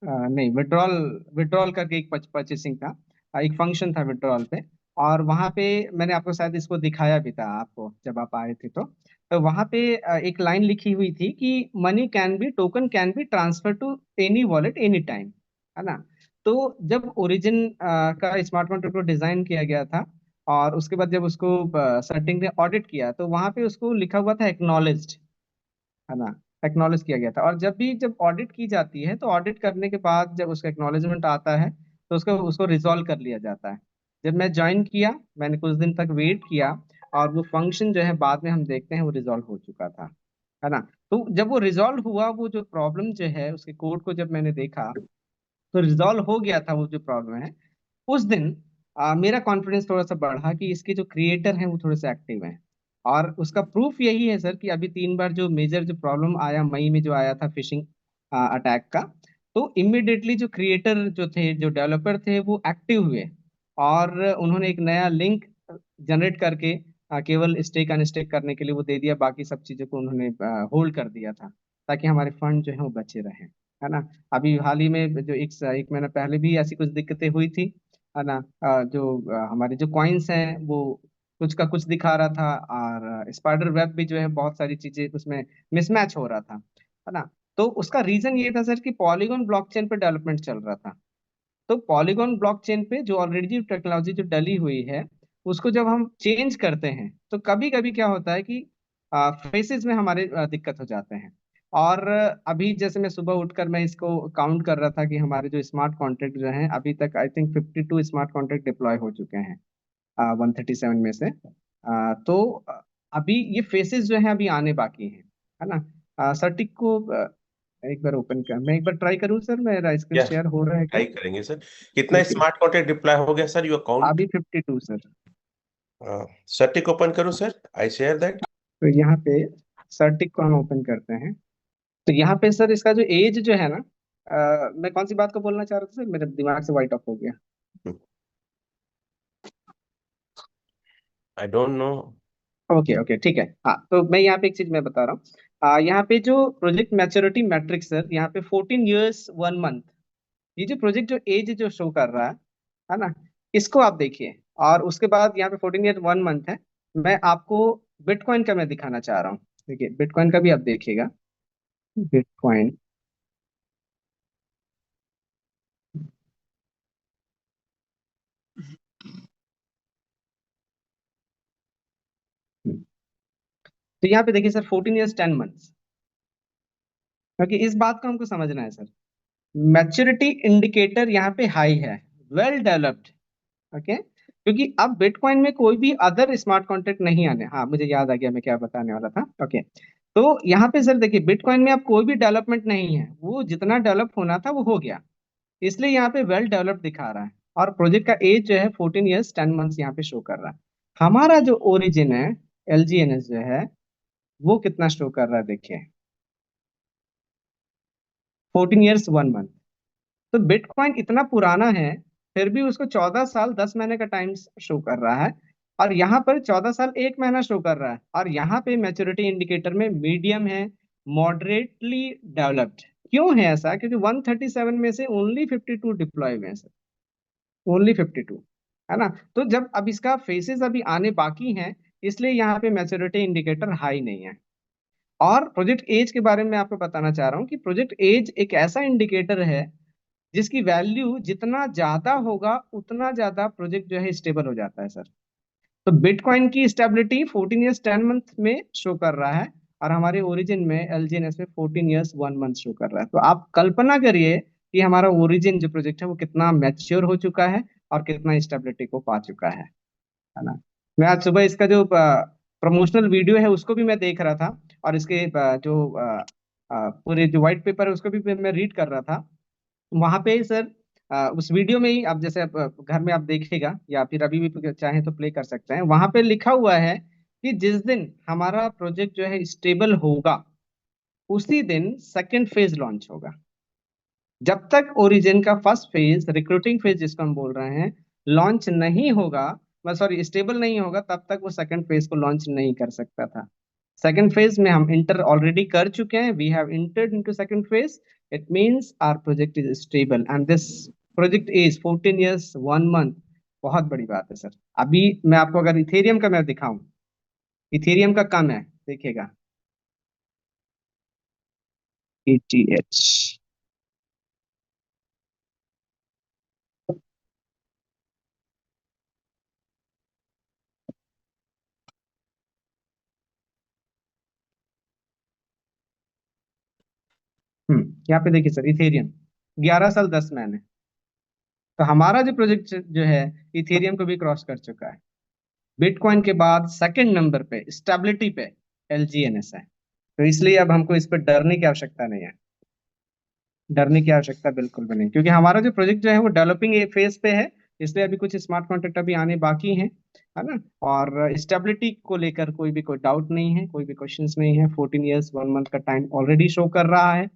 नहीं, विड्रॉल, विड्रॉल करके एक परचेसिंग था, एक फंक्शन था विड्रॉल पे। और वहाँ पे मैंने आपको शायद इसको दिखाया भी था आपको जब आप आए थे, तो वहाँ पे एक लाइन लिखी हुई थी कि money can be, token can be transfer to any wallet any time, है ना। तो जब ओरिजिन का स्मार्ट कॉन्ट्रैक्ट को डिजाइन किया गया था, और उसके बाद जब उसको सर्टिंग ने ऑडिट किया, तो वहां पे उसको लिखा हुआ था एक्नॉलेज्ड, है ना, एक्नॉलेज किया गया था। और जब ऑडिट की जाती है, तो ऑडिट करने के बाद जब उसका एक्नॉलेजमेंट आता है, तो उसको उसको रिजॉल्व कर लिया जाता है। जब मैं ज्वाइन किया, मैंने कुछ दिन तक वेट किया, और वो फंक्शन जो है बाद में हम देखते हैं वो रिजॉल्व हो चुका था, है ना। तो जब वो रिजॉल्व हुआ, वो जो प्रॉब्लम जो है उसके कोड को जब मैंने देखा तो रिजॉल्व हो गया था वो जो प्रॉब्लम है। उस दिन मेरा कॉन्फिडेंस थोड़ा सा बढ़ा कि इसके जो क्रिएटर हैं वो थोड़े से एक्टिव हैं। और उसका प्रूफ यही है सर कि अभी 3 बार जो मेजर जो प्रॉब्लम आया, मई में जो आया था फिशिंग अटैक का, तो इमिडिएटली जो क्रिएटर जो थे, जो डेवलपर थे, वो एक्टिव हुए और उन्होंने एक नया लिंक जनरेट करके केवल स्टेक अनस्टेक करने के लिए वो दे दिया, बाकी सब चीजों को उन्होंने होल्ड कर दिया था ताकि हमारे फंड जो है वो बचे रहें, है ना। अभी हाल ही में जो एक महीना पहले भी ऐसी कुछ दिक्कतें हुई थी, है ना। हमारे जो कॉइन्स हैं वो कुछ का कुछ दिखा रहा था, और स्पाइडर वेब भी जो है बहुत सारी चीजें उसमें मिसमैच हो रहा था, है ना। तो उसका रीजन ये था सर कि पॉलीगॉन ब्लॉकचेन पे डेवलपमेंट चल रहा था। तो पॉलीगॉन ब्लॉकचेन पे जो ऑलरेडी टेक्नोलॉजी जो डली हुई है, उसको जब हम चेंज करते हैं तो कभी कभी क्या होता है कि फेसेस में हमारे दिक्कत हो जाते हैं। और अभी जैसे मैं सुबह उठकर मैं इसको काउंट कर रहा था कि हमारे जो स्मार्ट कॉन्ट्रैक्ट जो हैं अभी तक I think 52 smart contract deploy हो चुके हैं 137 में से। अभी ये फेसेस जो हैं अभी आने बाकी हैं, है ना। सर्टिक को एक बार ओपन कर, मैं एक बार ट्राई करूं सर, मेरा स्क्रीन क्या शेयर हो रहा है क्या? ट्राई करेंगे सर? कितना ओके, स्मार्ट कॉन्ट्रैक्ट डिप्लॉय हो गया सर, योर अकाउंट? अभी 52 सर। सर्टिक ओपन करूँ सर? I share that. तो यहाँ पे सर्टिक को हम ओपन करते हैं। तो यहाँ पे सर इसका जो एज जो है ना, मैं कौन सी बात को बोलना चाह रहा था सर, मेरे दिमाग से वाइट ऑफ हो गया। I don't know. Okay okay ठीक है। हाँ, तो मैं यहाँ पे एक चीज मैं बता रहा हूँ। यहाँ पे जो प्रोजेक्ट मैच्योरिटी मैट्रिक्स सर, यहाँ पे 14 years 1 month, ये जो प्रोजेक्ट जो एज जो शो कर रहा है ना, इसको आप देखिए। और उसके बाद यहाँ पे 14 years 1 month है। मैं आपको बिटकॉइन का मैं दिखाना चाह रहा हूँ। देखिए बिटकॉइन का भी आप देखिएगा। बिटकॉइन, तो यहाँ पे देखिए सर 14 years 10 months, क्योंकि इस बात को हमको समझना है सर। मैच्योरिटी इंडिकेटर यहाँ पे हाई है, वेल डेवलप्ड। ओके, क्योंकि अब बिटकॉइन में कोई भी अदर स्मार्ट कॉन्ट्रैक्ट नहीं आने। हाँ, मुझे याद आ गया मैं क्या बताने वाला था। ओके, तो यहाँ पे सर देखिए बिटकॉइन में अब कोई भी डेवलपमेंट नहीं है, वो जितना डेवलप होना था वो हो गया, इसलिए यहाँ पे वेल डेवलप्ड दिखा रहा है। और प्रोजेक्ट का एज जो है 14 years 10 months यहाँ पे शो कर रहा है। हमारा जो ओरिजिन है LGNS जो है, वो कितना शो कर रहा है देखिए, 14 years 1 month। तो बिटकॉइन इतना पुराना है, फिर भी उसको 14 साल 10 महीने का टाइम शो कर रहा है, और यहाँ पर 14 साल 1 महीना शो कर रहा है। और यहाँ पे मैच्योरिटी इंडिकेटर में मीडियम है, मॉडरेटली डेवलप्ड। क्यों है ऐसा? क्योंकि 137 में से ओनली 52 डिप्लॉय हुए हैं सर, ओनली 52, है ना। तो जब अब इसका फेसेस अभी आने बाकी हैं, इसलिए यहाँ पे मैच्योरिटी इंडिकेटर हाई नहीं है। और प्रोजेक्ट एज के बारे में आपको बताना चाह रहा हूँ कि प्रोजेक्ट एज एक ऐसा इंडिकेटर है जिसकी वैल्यू जितना ज्यादा होगा उतना ज्यादा प्रोजेक्ट जो है स्टेबल हो जाता है सर। तो बिटकॉइन की स्टेबिलिटी 14 years 10 month में शो कर रहा है, और हमारे ओरिजिन में LGNS में 14 years 1 month शो कर रहा है। तो आप कल्पना करिए कि हमारा ओरिजिन जो प्रोजेक्ट है वो कितना मैच्योर हो चुका है और कितना स्टेबिलिटी को पा चुका है ना। मैं आज सुबह इसका जो प्रमोशनल वीडियो है उसको भी मैं देख रहा था, और इसके पूरे जो व्हाइट पेपर है उसको भी मैं रीड कर रहा था। वहां पे सर उस वीडियो में ही आप जैसे आप घर में आप देखेगा या फिर अभी भी चाहें तो प्ले कर सकते हैं, वहां पे लिखा हुआ है कि जिस दिन हमारा प्रोजेक्ट जो है स्टेबल होगा उसी दिन सेकंड फेज लॉन्च होगा। जब तक ओरिजिन का फर्स्ट फेज, रिक्रूटिंग फेज जिसको हम बोल रहे हैं, लॉन्च नहीं होगा, सॉरी स्टेबल नहीं होगा, तब तक वो सेकंड फेज को लॉन्च नहीं कर सकता था। सेकंड फेज में हम इंटर ऑलरेडी कर चुके हैं, we have entered into second phase. It means our project is stable and this project is 14 years 1 month। बहुत बड़ी बात है सर। अभी मैं आपको अगर इथेरियम का मैं दिखाऊं, इथेरियम का कम है, देखिएगा, ETH। यहाँ पे देखिए सर, इथेरियम 11 साल 10 महीने। तो हमारा जो प्रोजेक्ट जो है इथेरियम को भी क्रॉस कर चुका है। बिटकॉइन के बाद सेकंड नंबर पे स्टेबिलिटी पे LGNS है। तो इसलिए अब हमको इस पर डरने की आवश्यकता नहीं है, डरने की आवश्यकता बिल्कुल भी नहीं, क्योंकि हमारा जो प्रोजेक्ट जो है वो डेवलपिंग फेज पे है। इसलिए अभी कुछ स्मार्ट कॉन्ट्रैक्ट अभी आने बाकी हैं, है ना। और स्टेबिलिटी को लेकर कोई डाउट नहीं है, कोई भी क्वेश्चंस नहीं है। 14 ईयर्स 1 मंथ का टाइम ऑलरेडी शो कर रहा है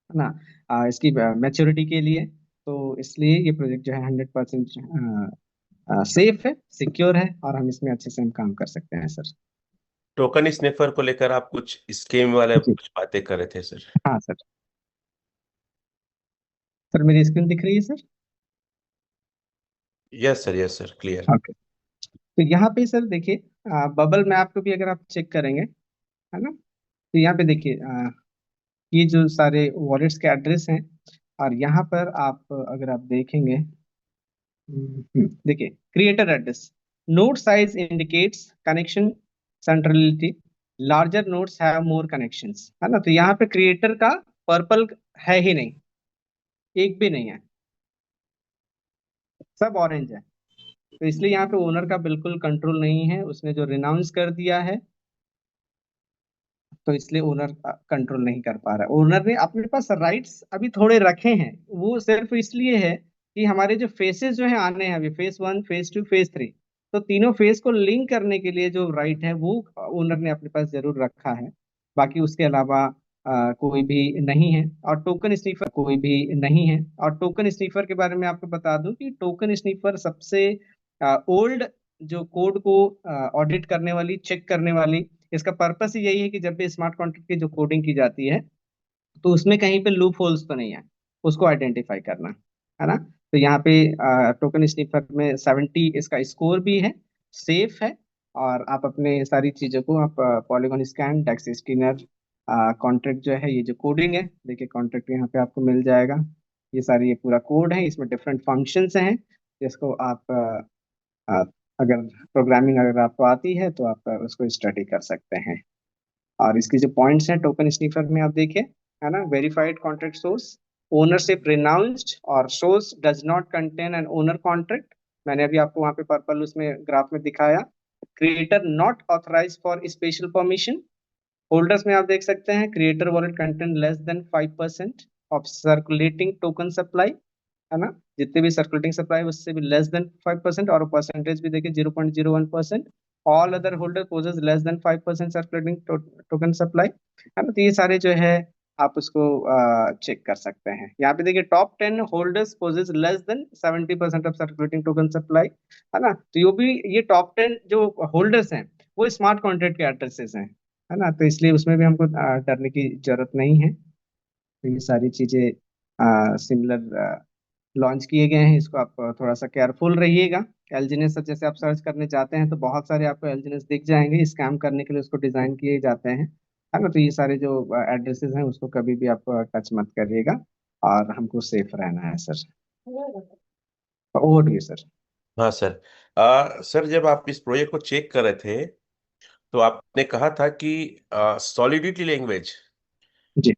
ना, इसकी मैच्योरिटी के लिए। तो इसलिए ये प्रोजेक्ट जो है 100% सेफ है, सिक्योर है, और हम इसमें अच्छे से हम काम कर सकते हैं सर। टोकन स्निफर को लेकर आप कुछ स्कीम वाले जी। कुछ बातें कर रहे थे सर। हाँ सर। सर मेरी स्क्रीन दिख रही है sir? Yes sir, clear. Okay. तो यहाँ पे सर देखिए, बबल मैप को भी अगर आप चेक करेंगे, है ना, तो यहाँ पे देखिए ये जो सारे वॉलेट्स के एड्रेस हैं, और यहाँ पर आप अगर आप देखेंगे, देखिए creator address, node size indicates connection centrality, larger nodes have more connections, है ना। तो यहाँ पे क्रिएटर का पर्पल है ही नहीं, एक भी नहीं है, सब ऑरेंज है। तो इसलिए यहाँ पे ओनर का बिल्कुल कंट्रोल नहीं है, उसने जो रिनाउंस कर दिया है, तो इसलिए ओनर कंट्रोल नहीं कर पा रहा है। ओनर ने अपने पास राइट्स अभी थोड़े रखे हैं, वो सिर्फ इसलिए है कि हमारे जो फेसेस जो है आने हैं अभी, फेज 1, फेज 2, फेज 3, तो तीनों फेज को लिंक करने के लिए जो राइट है वो ओनर ने अपने पास जरूर रखा है। बाकी उसके अलावा कोई भी नहीं है। और टोकन स्नीफर कोई भी नहीं है। और टोकन स्नीफर के बारे में आपको बता दूं कि टोकन स्नीफर सबसे ओल्ड जो कोड को ऑडिट करने वाली, चेक करने वाली, इसका पर्पस ही यही है कि जब भी स्मार्ट कॉन्ट्रैक्ट की जो कोडिंग की जाती है, तो उसमें कहीं पे लूप होल्स तो नहीं है, उसको आइडेंटिफाई करना, है ना। तो यहाँ पे टोकन स्निफर में 70 इसका स्कोर भी है, सेफ है। और आप अपने सारी चीजों को आप पॉलीगॉन स्कैन, डेक्स स्कैनर, कॉन्ट्रैक्ट जो है, ये जो कोडिंग है, देखिए कॉन्ट्रैक्ट यहाँ पे आपको मिल जाएगा। ये सारी, ये पूरा कोड है, इसमें डिफरेंट फंक्शंस हैं जिसको आप अगर प्रोग्रामिंग अगर आपको आती है तो आप उसको स्टडी कर सकते हैं। और इसकी जो पॉइंट्स हैं टोकन स्नीफर में, आप देखिए, है ना, verified contract source, ownership renounced, और source does not contain an owner contract. मैंने अभी आपको वहां पे पर्पल उसमें ग्राफ में दिखाया। Creator not authorise for special permission. Holders में आप देख सकते हैं, creator wallet contain less than 5% of circulating token supply, है ना। जितने भी सर्कुलेटिंग सप्लाई उससे भी लेस देन 5%, और परसेंटेज भी देखिए 0.01%। All other holder possess less than 5% circulating token supply, है ना। तो ये सारे जो है आप उसको चेक कर सकते हैं। यहाँ पे देखिए top 10 holders possess less than 70% of circulating token supply, है ना। तो ये टॉप 10 जो होल्डर्स हैं वो स्मार्ट कॉन्ट्रैक्ट के एड्रेसेस हैं, है ना। तो इसलिए उसमें भी हमको डरने की जरूरत नहीं है। तो ये सारी चीजें सिमिलर लॉन्च किए गए हैं, इसको आप थोड़ा सा केयरफुल रहिएगा। एलजीनेस जैसे आप सर्च करने जाते हैं तो बहुत सारे आपको एलजीनेस दिख जाएंगे, स्कैम करने के लिए उसको डिजाइन किए जाते हैं, है ना। तो ये सारे जो एड्रेसेस हैं उसको कभी भी आप टच मत करिएगा, और हमको सेफ रहना है sir. Over to you sir. हाँ सर। सर, जब आप इस प्रोजेक्ट को चेक कर रहे थे तो आपने कहा था कि सॉलिडिटी लैंग्वेज जी।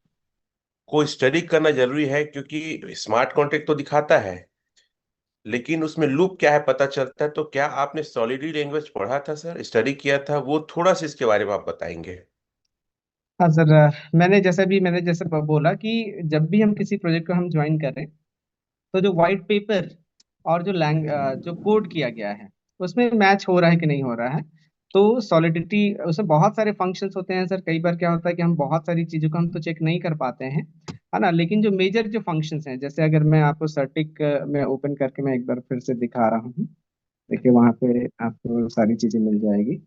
को स्टडी करना जरूरी है, क्योंकि स्मार्ट कॉन्ट्रैक्ट तो दिखाता है लेकिन उसमें लूप क्या है पता चलता है। तो क्या आपने सॉलिडिटी लैंग्वेज पढ़ा था सर, स्टडी किया था? वो थोड़ा सा इसके बारे में आप बताएंगे। हाँ सर, मैंने जैसे बोला कि जब भी हम किसी प्रोजेक्ट को हम ज्वाइन करें, तो जो व्हाइट पेपर और जो कोड किया गया है उसमें मैच हो रहा है कि नहीं हो रहा है। तो सॉलिडिटी, उसमें बहुत सारे फंक्शंस होते हैं सर। कई बार क्या होता है कि हम बहुत सारी चीजों को हम तो चेक नहीं कर पाते हैं, है ना। लेकिन जो मेजर जो फंक्शंस हैं, जैसे अगर मैं आपको सर्टिक में ओपन करके मैं एक बार फिर से दिखा रहा हूँ, देखिए वहां पे आपको सारी चीजें मिल जाएगी।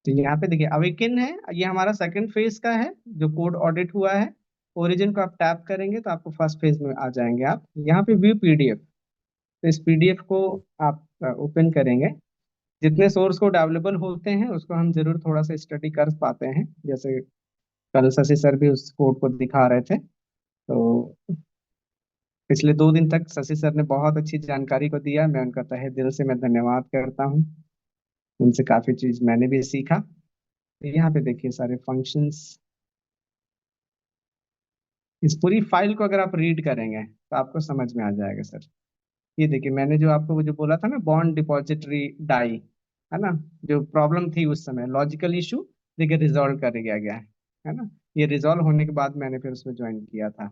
तो यहाँ पे देखिए अवेकिन है, ये हमारा सेकंड फेज का है जो कोड ऑडिट हुआ है। ओरिजिन को आप टैप करेंगे तो आपको फर्स्ट फेज में आ जाएंगे। आप यहाँ पे व्यू पीडीएफ, तो इस पीडीएफ को आप ओपन करेंगे। जितने सोर्स कोड अवेलेबल होते हैं उसको हम जरूर थोड़ा सा स्टडी कर पाते हैं, जैसे कल शशि सर भी उस कोड को दिखा रहे थे। तो पिछले 2 दिन तक शशि सर ने बहुत अच्छी जानकारी को दिया, मैं उनका तहे दिल से मैं धन्यवाद करता हूँ। उनसे काफी चीज मैंने भी सीखा। तो यहाँ पे देखिए सारे फंक्शंस, इस पूरी फाइल को अगर आप रीड करेंगे तो आपको समझ में आ जाएगा सर। ये देखिए मैंने जो आपको वो जो बोला था ना, बॉन्ड डिपॉजिटरी डाई, है ना, जो प्रॉब्लम थी उस समय लॉजिकल इशू, देखिए रिजॉल्व कर दिया गया है ना। ये रिजॉल्व होने के बाद मैंने फिर उसमें ज्वाइन किया था।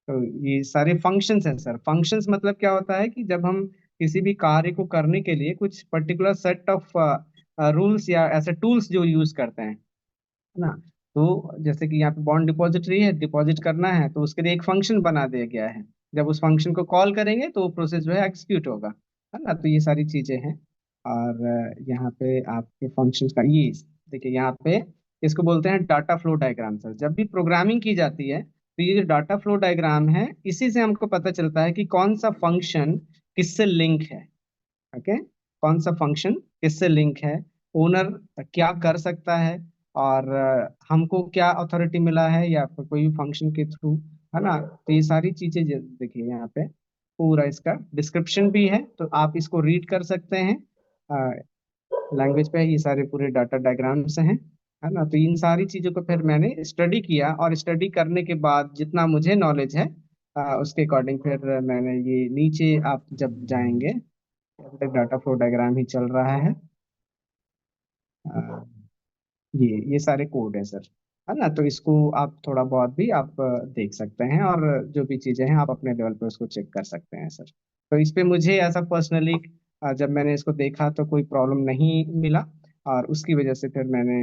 तो ये सारे फंक्शंस हैं सर। फंक्शंस मतलब क्या होता है कि जब हम किसी भी कार्य को करने के लिए कुछ पर्टिकुलर सेट ऑफ रूल्स या ऐसे टूल्स जो यूज करते हैं, है ना। तो जैसे कि यहाँ पे बॉन्ड डिपॉजिटरी है, डिपॉजिट करना है तो उसके लिए एक फंक्शन बना दिया गया है। जब उस फंक्शन को कॉल करेंगे तो वो प्रोसेस जो है एग्जीक्यूट होगा, है ना। तो ये सारी चीजें हैं। और यहाँ पे आपके फंक्शंस का ये देखिए, यहाँ पे इसको बोलते हैं डाटा फ्लो डायग्राम सर। जब भी प्रोग्रामिंग की जाती है तो ये जो डाटा फ्लो डायग्राम है, इसी से हमको पता चलता है कि कौन सा फंक्शन किससे लिंक है। ओके, कौन सा फंक्शन किससे लिंक है, ओनर क्या कर सकता है, और हमको क्या अथॉरिटी मिला है या फिर कोई भी फंक्शन के थ्रू, है ना। तो ये सारी चीजें देखिए यहाँ पे पूरा इसका डिस्क्रिप्शन भी है, तो आप इसको रीड कर सकते हैं। लैंग्वेज पे ये सारे पूरे डाटा डायग्राम्स हैं, है ना। तो इन सारी चीजों को फिर मैंने स्टडी किया, और स्टडी करने के बाद जितना मुझे नॉलेज है उसके अकॉर्डिंग फिर मैंने ये नीचे आप जब जाएंगे, अभी तक डाटा फ्लो डायग्राम ही चल रहा है। अ, ये सारे कोड है सर, है ना। तो इसको आप थोड़ा बहुत भी आप देख सकते हैं, और जो भी चीजें हैं आप अपने लेवल पे उसको चेक कर सकते हैं सर। तो इस पे मुझे ऐसा पर्सनली जब मैंने इसको देखा तो कोई प्रॉब्लम नहीं मिला, और उसकी वजह से फिर मैंने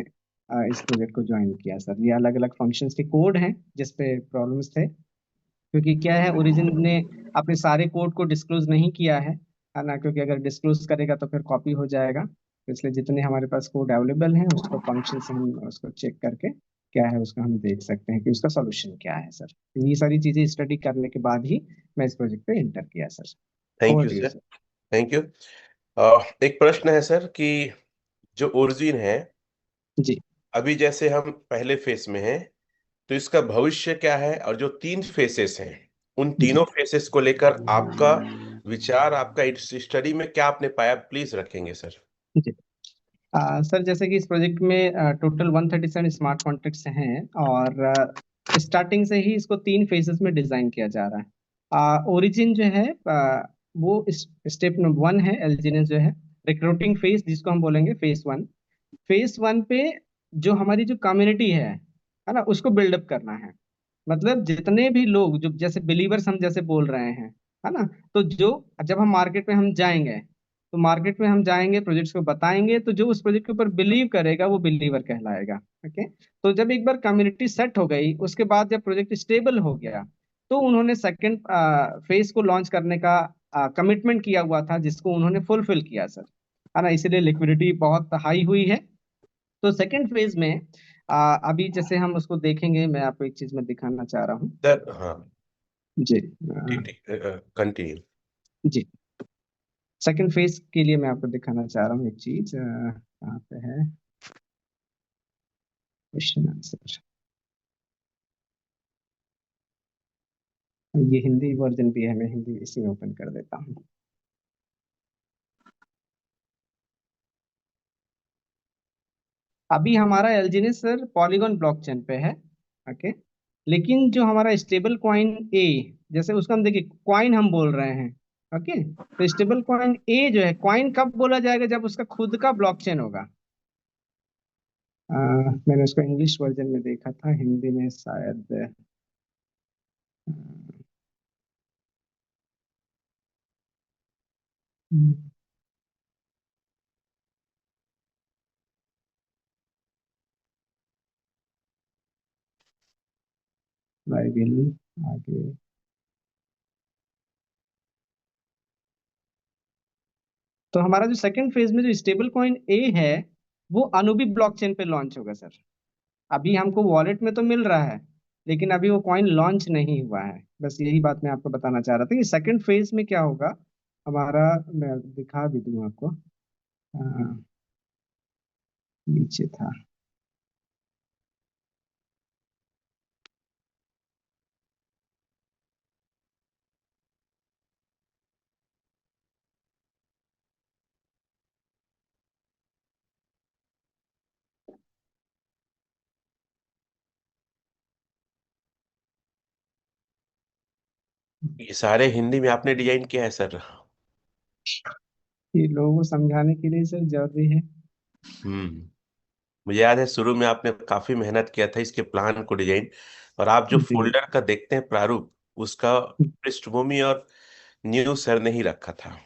इस प्रोजेक्ट को ज्वाइन किया सर। ये अलग अलग फंक्शंस के कोड हैं जिसपे प्रॉब्लम्स थे, क्योंकि क्या है, ओरिजिन ने अपने सारे कोड को डिस्क्लोज नहीं किया है ना। क्योंकि अगर डिस्क्लोज करेगा तो फिर कॉपी हो जाएगा। तो इसलिए जितने हमारे पास कोड अवेलेबल हैं उसको फंक्शन से हम उसको चेक करके क्या है उसका हम देख सकते हैं कि उसका सॉल्यूशन क्या है सर। तो ये सारी चीजें स्टडी करने के बाद ही मैं इस प्रोजेक्ट पे एंटर किया sir. Thank over you to you sir. Sir. Thank you. एक प्रश्न है सर कि जो ओरिजिन है, जी अभी जैसे हम पहले फेस में हैं, तो इसका भविष्य क्या है, और जो 3 फेसेस हैं उन जी तीनों फेसेस को लेकर आपका विचार, आपका इस स्टडी में क्या आपने पाया, प्लीज रखेंगे सर। जी। सर जैसे कि इस प्रोजेक्ट में टोटल 137 स्मार्ट कॉन्ट्रैक्ट्स हैं, और स्टार्टिंग से ही इसको 3 फेजेस में डिजाइन किया जा रहा है। ओरिजिन जो है वो स्टेप नंबर 1 है, एलजीनेस जो है रिक्रूटिंग फेज, जिसको हम बोलेंगे फेज 1। फेज 1 पे जो हमारी जो कम्युनिटी है ना, उसको बिल्डअप करना है। मतलब जितने भी लोग जो जैसे बिलीवर्स हम जैसे बोल रहे हैं, है ना। तो जो जब हम मार्केट में हम जाएंगे, तो मार्केट में हम जाएंगे, प्रोजेक्ट्स को बताएंगे, तो जो उस प्रोजेक्ट के ऊपर बिलीव करेगा वो बिलीवर कहलाएगा। ओके। तो जब एक बार कम्युनिटी सेट हो गई, उसके बाद जब प्रोजेक्ट स्टेबल हो गया, तो उन्होंने सेकंड फेज को लॉन्च करने का कमिटमेंट किया हुआ था, जिसको उन्होंने फुलफिल किया सर, है ना। इसीलिए लिक्विडिटी बहुत हाई हुई है। तो सेकंड फेज में अभी जैसे हम उसको देखेंगे, मैं आपको एक चीज में दिखाना चाह रहा हूँ। सर हाँ, जी ठीक ठीक, कंटिन्यू। जी। सेकंड फेज के लिए मैं आपको दिखाना चाह रहा हूँ एक चीज, कहाँ पे है क्वेश्चन आंसर। ये हिंदी वर्जन भी है, मैं हिंदी इसी में ओपन कर देता हूँ। अभी हमारा एलजीने सर पॉलीगॉन ब्लॉकचेन पे है। ओके। लेकिन जो हमारा स्टेबल कॉइन ए, जैसे उसका हम देखिए कॉइन हम बोल रहे हैं। ओके। तो स्टेबल कॉइन ए जो है, कॉइन कब बोला जाएगा, जब उसका खुद का ब्लॉकचेन होगा। मैंने उसको इंग्लिश वर्जन में देखा था, हिंदी में शायद आई विल आगे। तो हमारा जो सेकंड फेज में जो स्टेबल कॉइन ए है, वो अनुबी ब्लॉकचेन पे लॉन्च होगा सर। अभी हमको वॉलेट में तो मिल रहा है, लेकिन अभी वो कॉइन लॉन्च नहीं हुआ है। बस यही बात मैं आपको बताना चाह रहा था कि सेकंड फेज में क्या होगा हमारा। मैं दिखा भी दूं आपको। नीचे था। ये सारे हिंदी में आपने डिजाइन किया है सर? ये लोगों को समझाने के लिए सर जरूरी है। हम्म। मुझे याद है शुरू में आपने काफी मेहनत किया था इसके प्लान को डिजाइन, और आप जो जी। फोल्डर का देखते हैं प्रारूप, उसका पृष्ठभूमि और न्यू सर ने ही रखा था।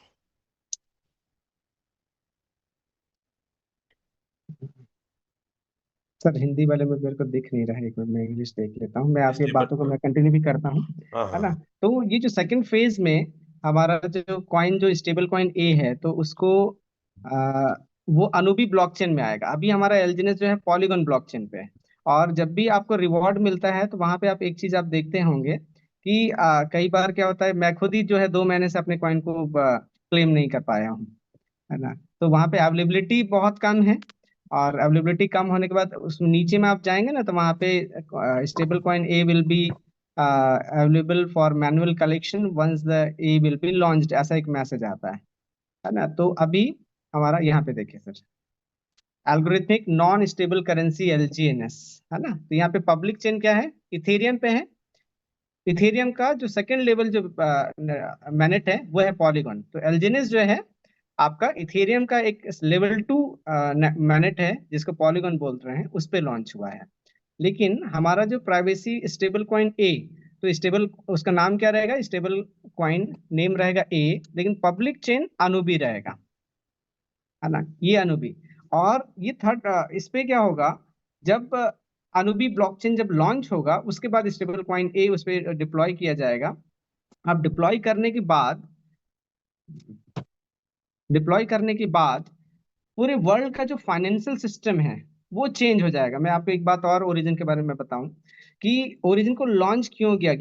सर हिंदी वाले में मेरे को दिख नहीं रहा है, एक मिनट मैं इंग्लिश देख लेता हूँ, मैं आपकी स्टेबल बातों को कोड। मैं कंटिन्यू भी करता हूँ। हाँ है हाँ ना? हाँ। तो ये जो सेकंड फेज में हमारा जो कॉइन, जो स्टेबल कॉइन ए है, तो उसको आ, वो अनुबी ब्लॉकचेन में आएगा। अभी हमारा एलजीनेस जो है पॉलीगॉन ब्लॉकचेन पे है। और जब भी आपको रिवॉर्ड मिलता है तो वहां पे आप एक चीज आप देखते होंगे कि कई बार क्या होता है, मैं खुद ही जो है 2 महीने से अपने कॉइन को क्लेम नहीं कर पाया हूँ। है ना? तो वहां पे अवेलेबिलिटी बहुत कम है। और अवेलेबिलिटी कम होने के बाद उस नीचे में आप जाएंगे ना, तो वहां पे stable coin A will be available for manual collection once the A will be launched, ऐसा एक मैसेज आता है ना? तो अभी हमारा यहाँ पे देखिए sir, algorithmic non stable currency एलजीएनएस। है ना? तो यहाँ पे पब्लिक चेन क्या है, इथेरियम पे है। इथेरियम का जो सेकंड लेवल जो मैनेट है वो है पॉलीगॉन। तो एलजीएनएस जो है आपका इथेरियम का एक लेवल 2 मैनेट है, जिसको पॉलीगॉन बोल रहे हैं, उस पे लॉन्च हुआ है। लेकिन हमारा जो प्राइवेसी स्टेबल कॉइन ए, तो स्टेबल उसका नाम क्या रहेगा, स्टेबल कॉइन नेम रहेगा ए, लेकिन पब्लिक चेन अनुबी रहेगा। है ना? ये अनुबी। और ये थर्ड, इस पे क्या होगा, जब अनुबी ब्लॉकचेन जब लॉन्च होगा उसके बाद स्टेबल कॉइन ए उस पे डिप्लॉय किया जाएगा। अब डिप्लॉय करने के बाद पूरे वर्ल्ड का जो फाइनेंशियल सिस्टम है वो चेंज हो जाएगा। मैं आपको एक बात और ओरिजिन के बारे में बताऊं कि ओरिजिन को लॉन्च क्यों किया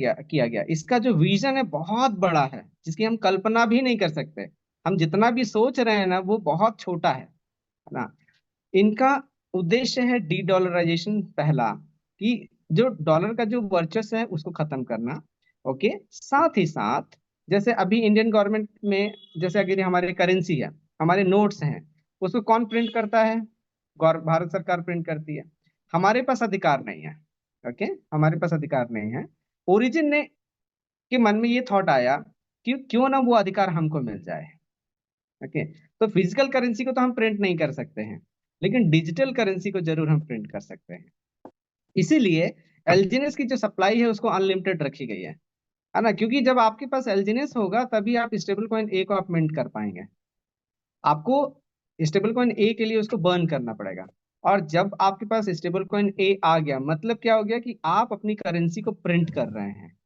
गया। इसका जो विजन है बहुत बड़ा है, जिसकी हम कल्पना भी नहीं कर सकते। हम जितना भी सोच रहे हैं ना वो बहुत छोटा है ना? इनका उद्देश्य है डी डॉलराइजेशन, पहला, कि जो डॉलर का जो वर्चस्व है उसको खत्म करना। ओके, साथ ही साथ जैसे अभी इंडियन गवर्नमेंट में, जैसे अगर ये हमारे करेंसी है, हमारे नोट्स हैं, उसको कौन प्रिंट करता है? भारत सरकार प्रिंट करती है। हमारे पास अधिकार नहीं है। ओके, हमारे पास अधिकार नहीं है। ओरिजिन ने के मन में ये थॉट आया कि क्यों ना वो अधिकार हमको मिल जाए। ओके, तो फिजिकल करेंसी को तो हम प्रिंट नहीं कर सकते हैं, लेकिन डिजिटल करेंसी को जरूर हम प्रिंट कर सकते हैं। इसीलिए एलजीनेस की जो सप्लाई है उसको अनलिमिटेड रखी गई है ना? क्योंकि जब आपके पास एलजीनेस होगा तभी आप स्टेबल कॉइन ए को आप मिंट कर पाएंगे। आपको स्टेबल कॉइन ए के लिए उसको बर्न करना पड़ेगा। और जब आपके पास स्टेबल कॉइन ए आ गया, मतलब क्या हो गया कि आप अपनी करेंसी को प्रिंट कर रहे हैं।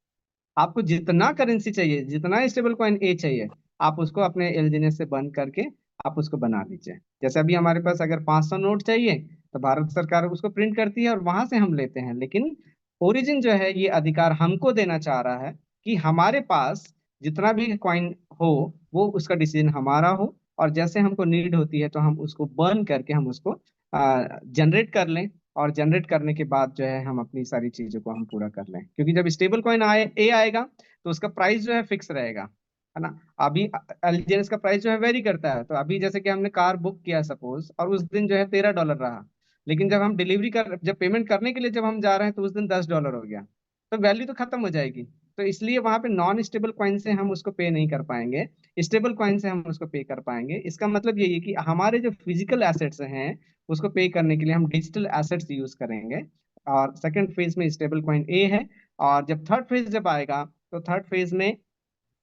आपको जितना करेंसी चाहिए, जितना स्टेबल कॉइन ए चाहिए, आप उसको अपने एलजीनेस से बंद करके आप उसको बना लीजिए। जैसे अभी हमारे पास अगर 500 नोट चाहिए तो भारत सरकार उसको प्रिंट करती है और वहां से हम लेते हैं। लेकिन ओरिजिन जो है ये अधिकार हमको देना चाह रहा है कि हमारे पास जितना भी कॉइन हो वो उसका डिसीजन हमारा हो, और जैसे हमको नीड होती है तो हम उसको बर्न करके हम उसको जनरेट कर लें। और जनरेट करने के बाद जो है हम अपनी सारी चीजों को हम पूरा कर लें, क्योंकि जब स्टेबल कॉइन आएगा तो उसका प्राइस जो है फिक्स रहेगा। है ना? अभी एलजीएनएस का प्राइस जो है वेरी करता है। तो अभी जैसे कि हमने कार बुक किया सपोज, और उस दिन जो है $13 रहा, लेकिन जब पेमेंट करने के लिए जब हम जा रहे हैं तो उस दिन $10 हो गया, तो वैल्यू तो खत्म हो जाएगी। तो इसलिए वहां पे नॉन स्टेबल कॉइन से हम उसको पे नहीं कर पाएंगे, स्टेबल कॉइन से हम उसको पे कर पाएंगे। इसका मतलब यही है कि हमारे जो फिजिकल एसेट्स हैं उसको पे करने के लिए हम डिजिटल एसेट्स यूज करेंगे। और सेकंड फेज में स्टेबल कॉइन ए है। और जब थर्ड फेज जब आएगा तो थर्ड फेज में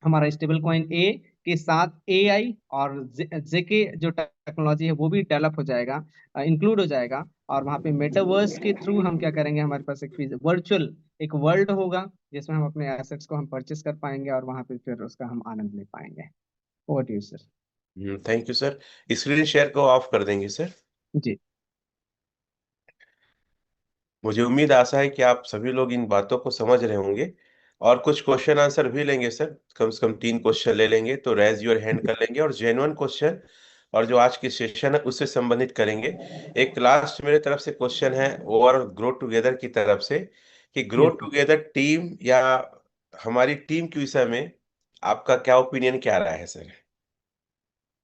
हमारा स्टेबल कॉइन ए के साथ एआई और जेके जो टेक्नोलॉजी है वो भी डेवलप हो जाएगा, इंक्लूड हो जाएगा। और वहाँ पे मेटावर्स के थ्रू हम क्या करेंगे, हमारे पास एक वर्चुअल एक वर्ल्ड होगा जिसमें हम अपने एसेट्स को हम परचेस कर पाएंगे और वहाँ पे फिर उसका हम आनंद ले पाएंगे। Over to you sir. Thank you sir. Screen share को ऑफ कर देंगे सर। जी। मुझे उम्मीद आशा है कि आप सभी लोग इन बातों को समझ रहे होंगे, और कुछ क्वेश्चन आंसर भी लेंगे सर। कम से कम 3 क्वेश्चन ले लेंगे, तो रेज योर हैंड कर लेंगे और जेन्युइन क्वेश्चन और जो आज की सेशन है उससे संबंधित करेंगे। एक लास्ट मेरे तरफ से क्वेश्चन है ओवर ग्रो टुगेदर की तरफ से, कि grow yes sir. Together team या हमारी टीम के विषय में आपका क्या ओपिनियन, क्या रहा है सर?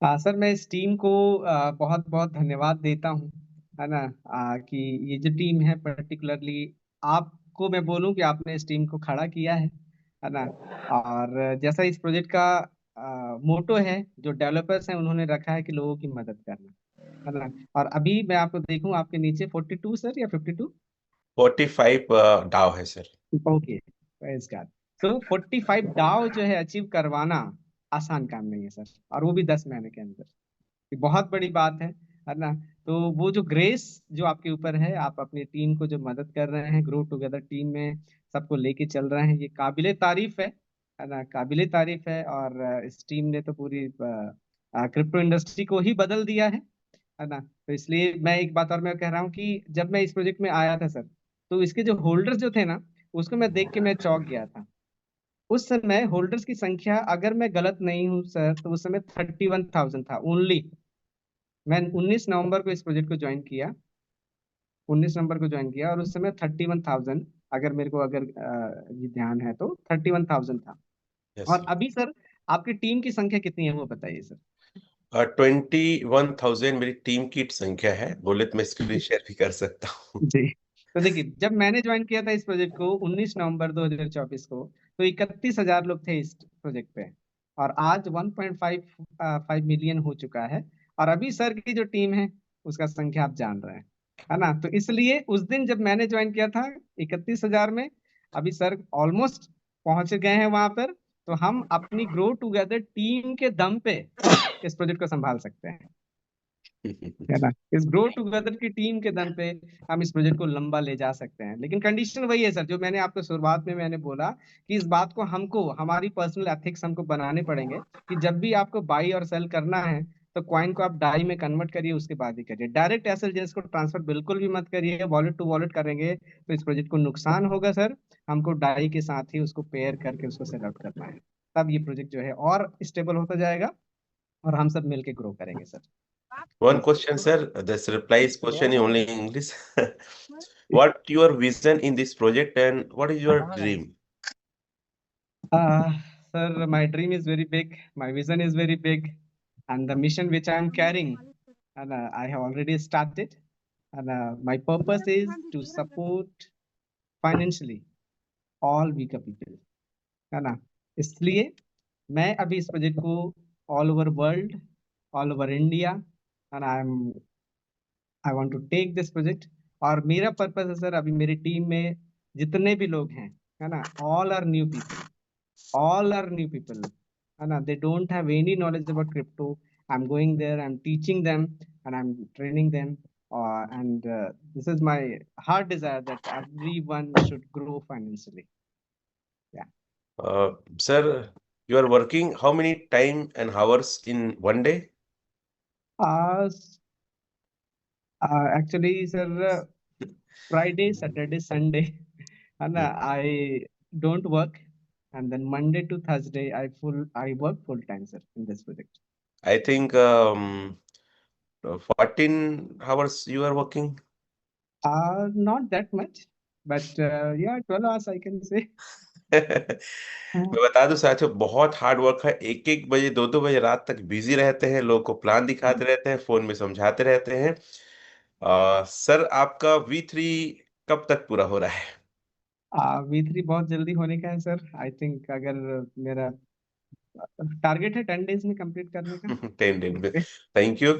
सर मैं इस टीम को बहुत बहुत धन्यवाद देता हूँ। है ना? कि ये जो टीम है पर्टिकुलरली, आपको मैं बोलूं कि आपने इस टीम को खड़ा किया है। है ना। और जैसा इस प्रोजेक्ट का मोटो है, जो डेवलपर्स हैं उन्होंने रखा है कि लोगों की मदद करना, है ना। और अभी मैं आपको देखूं आपके नीचे 42 सर या 52? 45 डाव है sir. Okay, praise God. So 45 down जो है अचीव करवाना आसान काम नहीं है सर, और वो भी 10 महीने के अंदर। ये बहुत बड़ी बात है ना। तो वो जो ग्रेस जो आपके ऊपर है, आप अपनी टीम को जो मदद कर रहे हैं, ग्रो टुगेदर टीम में सबको लेके चल रहे हैं, ये काबिले तारीफ है ना, काबिले तारीफ है। और इस टीम ने तो पूरी क्रिप्टो इंडस्ट्री को ही बदल दिया है ना। तो इसलिए मैं एक बात और मैं कह रहा हूँ कि जब मैं इस प्रोजेक्ट में आया था सर, तो इसके जो होल्डर्स जो थे ना, उसको मैं देख के मैं चौंक गया था। उस समय होल्डर्स की संख्या, अगर मैं गलत नहीं हूँ सर, तो उस समय 31,000 था ओनली। मैं 19 नवंबर को इस प्रोजेक्ट को ज्वाइन किया, 19 नवंबर को ज्वाइन किया, और उस समय 31,000, अगर मेरे को अगर ये ध्यान है तो 31,000 था। यस और अभी सर आपकी टीम की संख्या कितनी है वो बताइए सर। सर, 21,000 मेरी टीम की संख्या है, बोले तो मैं स्क्रीन शेयर भी कर सकता हूँ। जी। तो देखिए, जब मैंने ज्वाइन किया था इस प्रोजेक्ट को 19 नवंबर 2024 को, तो 31,000 लोग थे इस प्रोजेक्ट पे, और आज 1.5 मिलियन हो चुका है। और अभी सर की जो टीम है उसका संख्या आप जान रहे हैं, है ना। तो इसलिए उस दिन जब मैंने ज्वाइन किया था 31,000 में, अभी सर ऑलमोस्ट पहुंच गए हैं वहां पर। तो हम अपनी ग्रो टुगेदर टीम के दम पे इस प्रोजेक्ट को संभाल सकते हैं, है ना। इस ग्रो टुगेदर की टीम के दम पे हम इस प्रोजेक्ट को लंबा ले जा सकते हैं। लेकिन कंडीशन वही है सर, जो मैंने आपको शुरुआत में मैंने बोला, कि इस बात को हमको हमारी पर्सनल एथिक्स हमको बनाने पड़ेंगे, कि जब भी आपको बाई और सेल करना है, तो कॉइन को आप डाई में कन्वर्ट करिए, उसके बाद ही करिए। डायरेक्ट एसएलजेएस को ट्रांसफर बिल्कुल भी मत करिए, वॉलेट टू वॉलेट करेंगे तो इस प्रोजेक्ट को नुकसान होगा सर। हमको डाई के साथ ही उसको पेयर करके उसको सेल आउट करना है, तब ये प्रोजेक्ट जो है और स्टेबल होता जाएगा, और हम सब मिलके ग्रो करेंगे sir. One question, sir. This replies question in only English. What your vision in this project and what is your dream? Uh, Sir, my dream is very big, my vision is very big, and the mission which I am carrying, and I have already started. And my purpose is to support financially all weaker people, है ना। इसलिए मैं अभी इस प्रोजेक्ट को all over world, all over India, and I want to take this project. और मेरा पर्पस है सर, अभी मेरी टीम में जितने भी लोग हैं, है ना, all are new people, all are new people, and they don't have any knowledge about crypto. I'm going there, I'm teaching them, and I'm training them, and this is my heart desire that everyone should grow financially. Yeah. Sir, you are working how many time and hours in one day? uh, Actually sir, Friday, Saturday, Sunday, and Hmm. I don't work, and then Monday to Thursday I work full time sir in this project. I think 14 hours you are working. Not that much, but yeah, 12 hours I can say. मैं बता दूं साथियों, बहुत हार्ड वर्क है। एक एक बजे, दो दो बजे रात तक बिजी रहते हैं, लोगों को प्लान दिखाते रहते हैं, फोन में समझाते रहते हैं। सर, आपका V3 कब तक पूरा हो रहा है? V3 बहुत जल्दी होने का है सर। आई थिंक अगर मेरा टारगेट है 10 डेज में कंप्लीट करने का। 10 दिन में। Thank you.